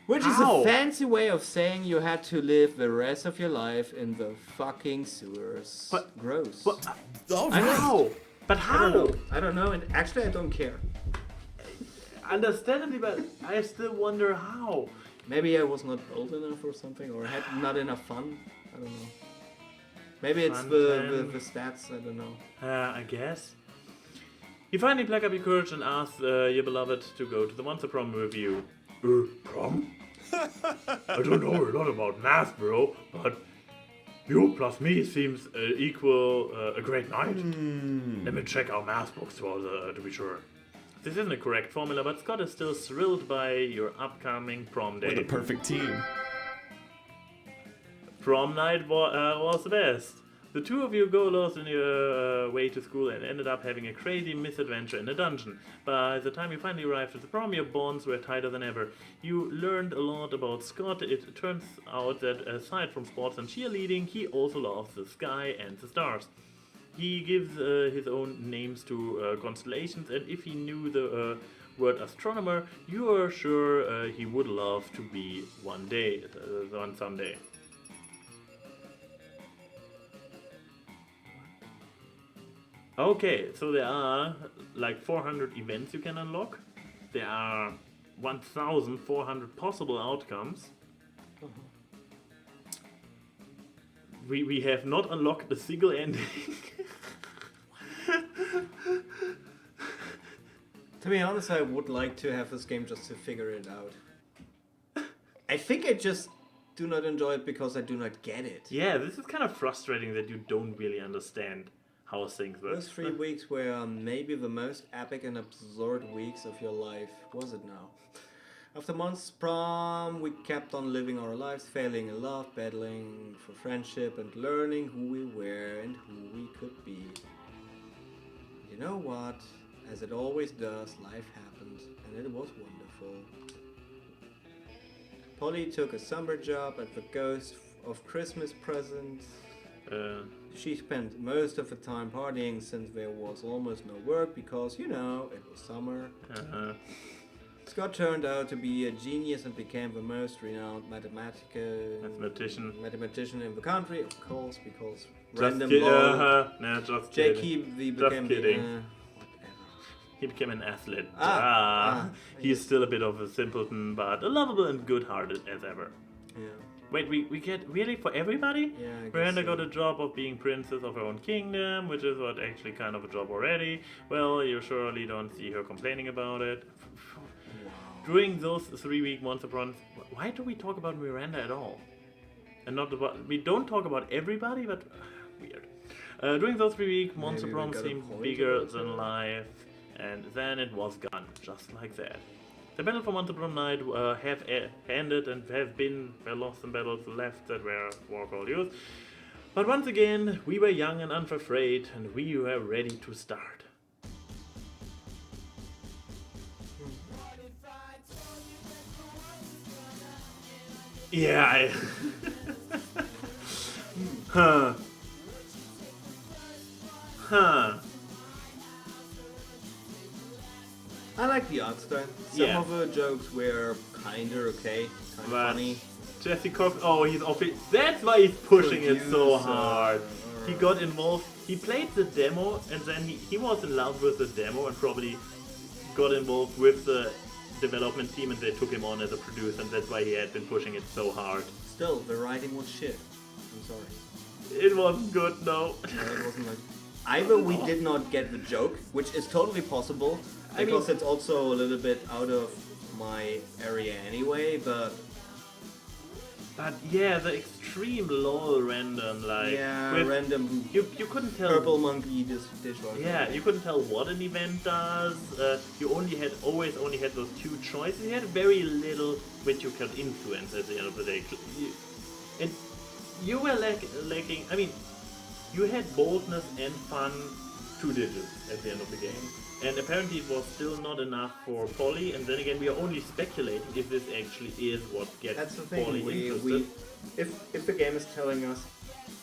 Which is How? a fancy way of saying you had to live the rest of your life in the fucking sewers. But- Gross. What? All I right. How? But I how? don't know. I don't know, and actually I don't care. Understandably, but I still wonder how. Maybe I was not old enough or something, or had not enough fun. I don't know. Maybe it's Fun the time. stats, I don't know. I guess. You finally pluck up your courage and ask your beloved to go to the Monster Prom review. Prom? I don't know a lot about math, bro, but you plus me seems equal a great night. Let me check our math books to be sure. This isn't a correct formula, but Scott is still thrilled by your upcoming prom day. We're the perfect team. Prom night was the best. The two of you go lost on your way to school and ended up having a crazy misadventure in a dungeon. By the time you finally arrived at the prom, your bonds were tighter than ever. You learned a lot about Scott. It turns out that aside from sports and cheerleading, he also loves the sky and the stars. He gives his own names to constellations, and if he knew the word astronomer, you are sure he would love to be one someday. Okay, so there are like 400 events you can unlock. There are 1,400 possible outcomes. We have not unlocked a single ending. To be honest, I would like to have this game just to figure it out. I think I just do not enjoy it because I do not get it. Yeah, this is kind of frustrating that you don't really understand how things work. Those 3 weeks were maybe the most epic and absurd weeks of your life. Was it now? After months prom, we kept on living our lives, failing in love, battling for friendship, and learning who we were and who we could be. You know what? As it always does, life happened, and it was wonderful. Polly took a summer job at the Ghost of Christmas Presents. She spent most of the time partying since there was almost no work because, you know, it was summer. Scott turned out to be a genius and became the most renowned mathematician in the country, of course, because random just kidding. J.K. Just became kidding. whatever. He became an athlete. Ah. He's still a bit of a simpleton, but a lovable and good-hearted as ever. Yeah. Wait, we get really for everybody? Yeah, I guess Miranda so. got a job of being princess of her own kingdom, which is what actually kind of a job already. Well, you surely don't see her complaining about it. During those 3-week Monster Proms, why do we talk about Miranda at all? And not about, we don't talk about everybody, but weird. During those 3-week Monster Maybe we Proms got a seemed point bigger about than that. life, and then it was gone, just like that. The battle for Monster Prom Night have ended and have been lost in battles left that were war called used. But once again, we were young and unafraid, and we were ready to start. Yeah, Huh. I like the art style. Some Yeah. of the jokes were kinda okay, kinda But funny. Jesse Cox, oh, he's off it. That's why he's pushing it so Producer. hard. He got involved. He played the demo, and then he was in love with the demo and probably got involved with the development team, and they took him on as a producer, and that's why he had been pushing it so hard. Still, the writing was shit. I'm sorry. It wasn't good, no. It wasn't like... Either we did not get the joke, which is totally possible, I because mean- it's also a little bit out of my area anyway, but... But yeah, the extreme lol random, like Yeah, with- random You couldn't tell. purple monkey dishwasher. Yeah, you couldn't tell what an event does. You always only had those two choices. You had very little which you could influence at the end of the day. And you were lacking. I mean, you had boldness and fun 2 digits at the end of the game. And apparently it was still not enough for Polly, and then again we are only speculating if this actually is what gets That's the thing. Polly interested. If the game is telling us,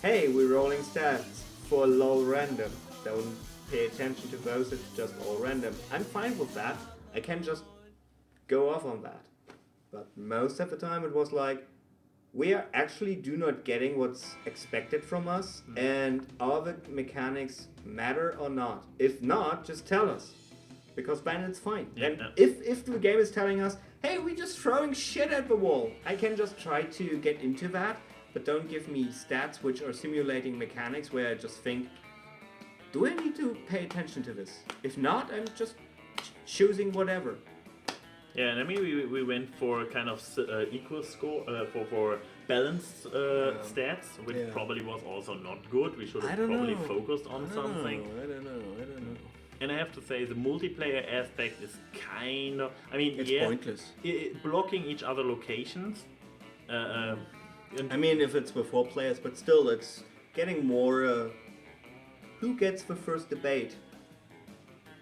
hey, we're rolling stats for lol random, don't pay attention to those, it's just all random. I'm fine with that. I can just go off on that. But most of the time it was like, we are actually do not getting what's expected from us, and are the mechanics matter or not? If not, just tell us, because then it's fine. And if the game is telling us, hey, we're just throwing shit at the wall, I can just try to get into that, but don't give me stats which are simulating mechanics where I just think, do I need to pay attention to this? If not, I'm just choosing whatever. Yeah, and I mean we went for kind of equal score for balanced stats, which probably was also not good. We should have probably focused on something. I don't know. And I have to say the multiplayer aspect is kind of, I mean, It's pointless. Blocking each other locations. I mean, if it's with 4 players, but still, it's getting more. Who gets the first debate?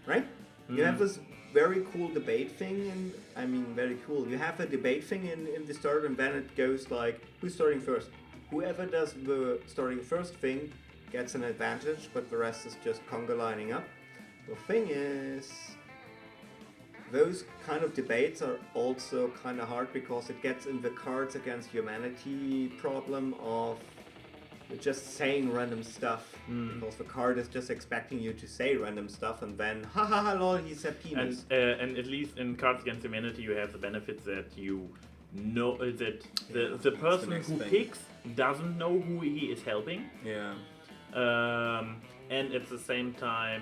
Right? You have this very cool debate thing, and I mean, very cool. You have a debate thing in the start, and then it goes like, who's starting first? Whoever does the starting first thing gets an advantage, but the rest is just conga lining up. The thing is, those kind of debates are also kind of hard because it gets in the Cards Against Humanity problem of just saying random stuff, because the card is just expecting you to say random stuff, and then ha ha ha lol, he said penis. And at least in Cards Against Humanity you have the benefit that you know that the person who picks doesn't know who he is helping. Yeah. And at the same time,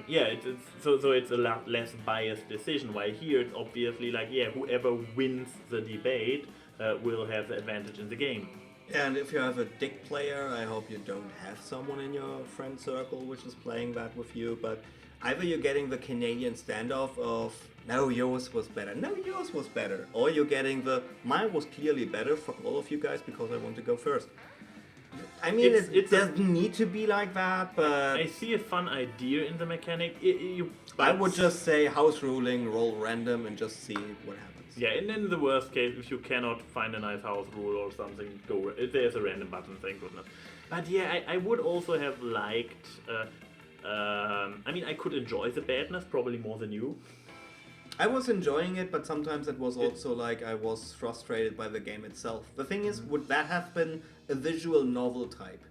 so it's a lot less biased decision. While here it's obviously like, whoever wins the debate will have the advantage in the game. Yeah, and if you have a dick player, I hope you don't have someone in your friend circle which is playing that with you, but either you're getting the Canadian standoff of, no, yours was better, or you're getting the, mine was clearly better, fuck all of you guys because I want to go first. I mean, it doesn't need to be like that, but I see a fun idea in the mechanic. I would just say house ruling, roll random, and just see what happens. Yeah, and in the worst case, if you cannot find a nice house rule or something, there's a random button, thank goodness. But yeah, I would also have liked, I mean, I could enjoy the badness probably more than you. I was enjoying it, but sometimes it was also like I was frustrated by the game itself. The thing is, would that have been a visual novel type?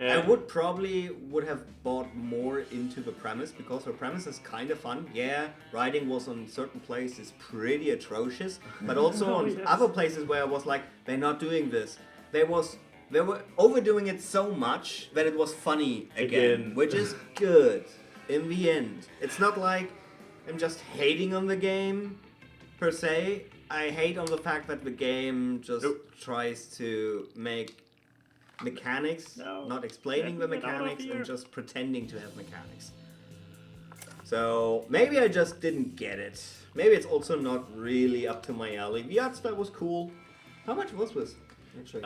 I would have bought more into the premise, because the premise is kind of fun. Yeah, writing was on certain places pretty atrocious, but also on other places where I was like, they're not doing this. They were overdoing it so much that it was funny again. Which is good in the end. It's not like I'm just hating on the game per se. I hate on the fact that the game just tries to make mechanics, not explaining the mechanics, and just pretending to have mechanics. So maybe I just didn't get it. Maybe it's also not really up to my alley. The art style was cool. How much was this? Actually?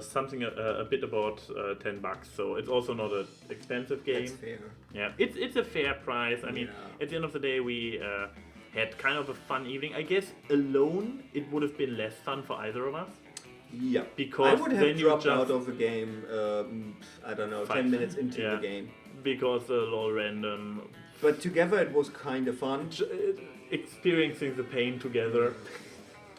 Something a bit about $10, so it's also not an expensive game. That's fair. Yeah, it's a fair price. I mean, at the end of the day, we had kind of a fun evening. I guess alone it would have been less fun for either of us. Yeah, because I would have then dropped out of the game, I don't know, 10 minutes into the game. Because the LOL random. But together it was kind of fun. Experiencing the pain together.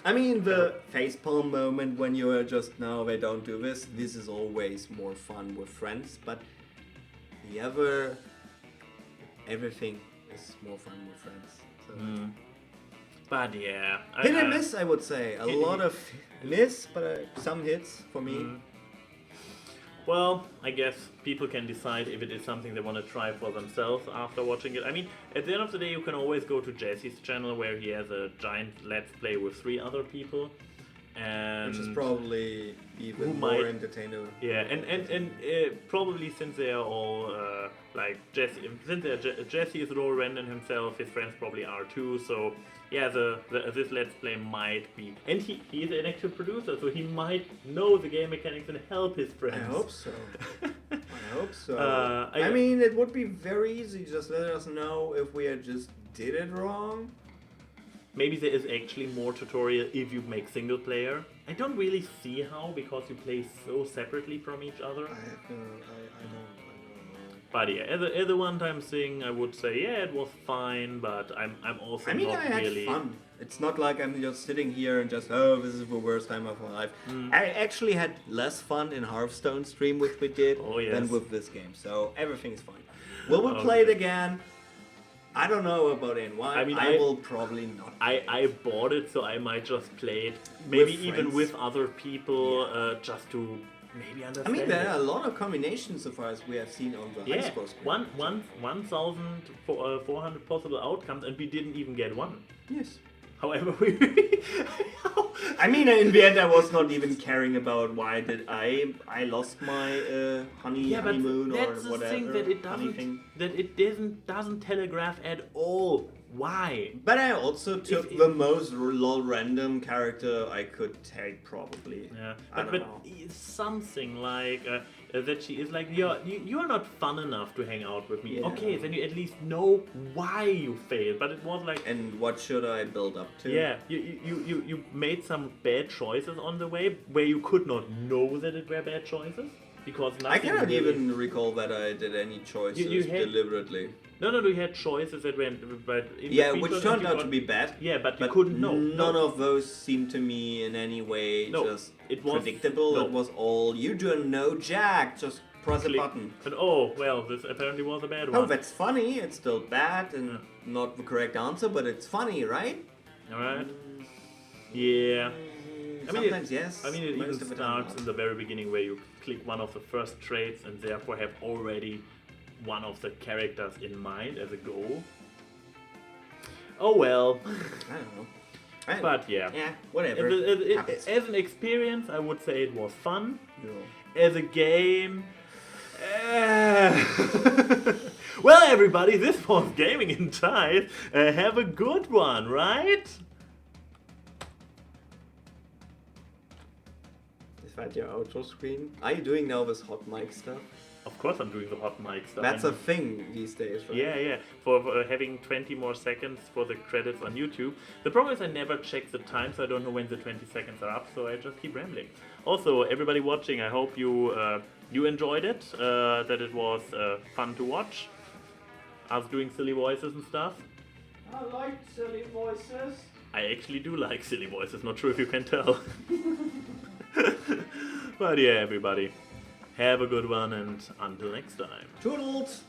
I mean, the facepalm moment when you are just, no, they don't do this. This is always more fun with friends, but everything is more fun with friends. So. But yeah, hit and miss, I would say. A lot of miss, but some hits for me. Well, I guess people can decide if it is something they want to try for themselves after watching it. I mean, at the end of the day, you can always go to Jesse's channel where he has a giant Let's Play with 3 other people. And which is probably even more entertaining. Yeah, and probably since they are all like Jesse, Jesse is role random himself, his friends probably are too. So yeah, this Let's Play might be, and he is an actual producer, so he might know the game mechanics and help his friends. I hope so. I I hope so. I I mean, it would be very easy. Just let us know if we had just did it wrong. Maybe there is actually more tutorial if you make single player. I don't really see how, because you play so separately from each other. I don't know. But yeah, as a one-time thing, I would say yeah, it was fine. But I'm also I mean, not I had really. fun. It's not like I'm just sitting here and just, oh, this is the worst time of my life. I actually had less fun in Hearthstone stream, which we did, Oh, yes. than with this game. So everything is fine. Will we play it again? I don't know about NY. I mean, I will probably not. I bought it, so I might just play it. Maybe even friends. with other people, just to maybe I understand. mean, there it. are a lot of combinations so far as we have seen on the high Yeah, score screen. 1,400 possible outcomes, and we didn't even get one. Yes. However, we. I mean, in the end, I was not even caring about why did I lost my honeymoon or that's whatever. the thing that it honey thing. doesn't telegraph at all. Why? But I also took the most lol random character I could take, probably. Yeah, I don't know. it's something like that she is like you're not fun enough to hang out with me. Yeah. Okay, then you at least know why you failed. But it was like And what should I build up to? yeah, you made some bad choices on the way where you could not know that it were bad choices because I nothing cannot really- even recall that I did any choices You had- deliberately. No, you had choices that went, but in Yeah, between which was- turned you out got- to be bad. Yeah, but you couldn't know. None of those seemed to me in any way No, just it was- predictable. no. It was all, you don't know Jack, just press Click. a button. And oh well, this apparently was a bad Oh, one. that's funny. It's still bad and not the correct answer, but it's funny, right? All right. Yeah. I mean, Sometimes yes. I mean, it even most of the time starts not. in the very beginning where you click one of the first traits and therefore have already one of the characters in mind as a goal. Oh well. I don't know. But yeah. Yeah, whatever. Happens. As an experience, I would say it was fun. Yeah. As a game. Well, everybody, this was Gaming in Ties. Have a good one, right? Is that your outro screen? Are you doing now this hot mic stuff? Of course, I'm doing the hot mic stuff. That's a And- thing these days, right? Yeah. For having 20 more seconds for the credits on YouTube. The problem is I never check the time, so I don't know when the 20 seconds are up, so I just keep rambling. Also, everybody watching, I hope you enjoyed it, that it was fun to watch. Us doing silly voices and stuff. I like silly voices. I actually do like silly voices, not sure if you can tell. But yeah, everybody, have a good one and until next time. Toodles!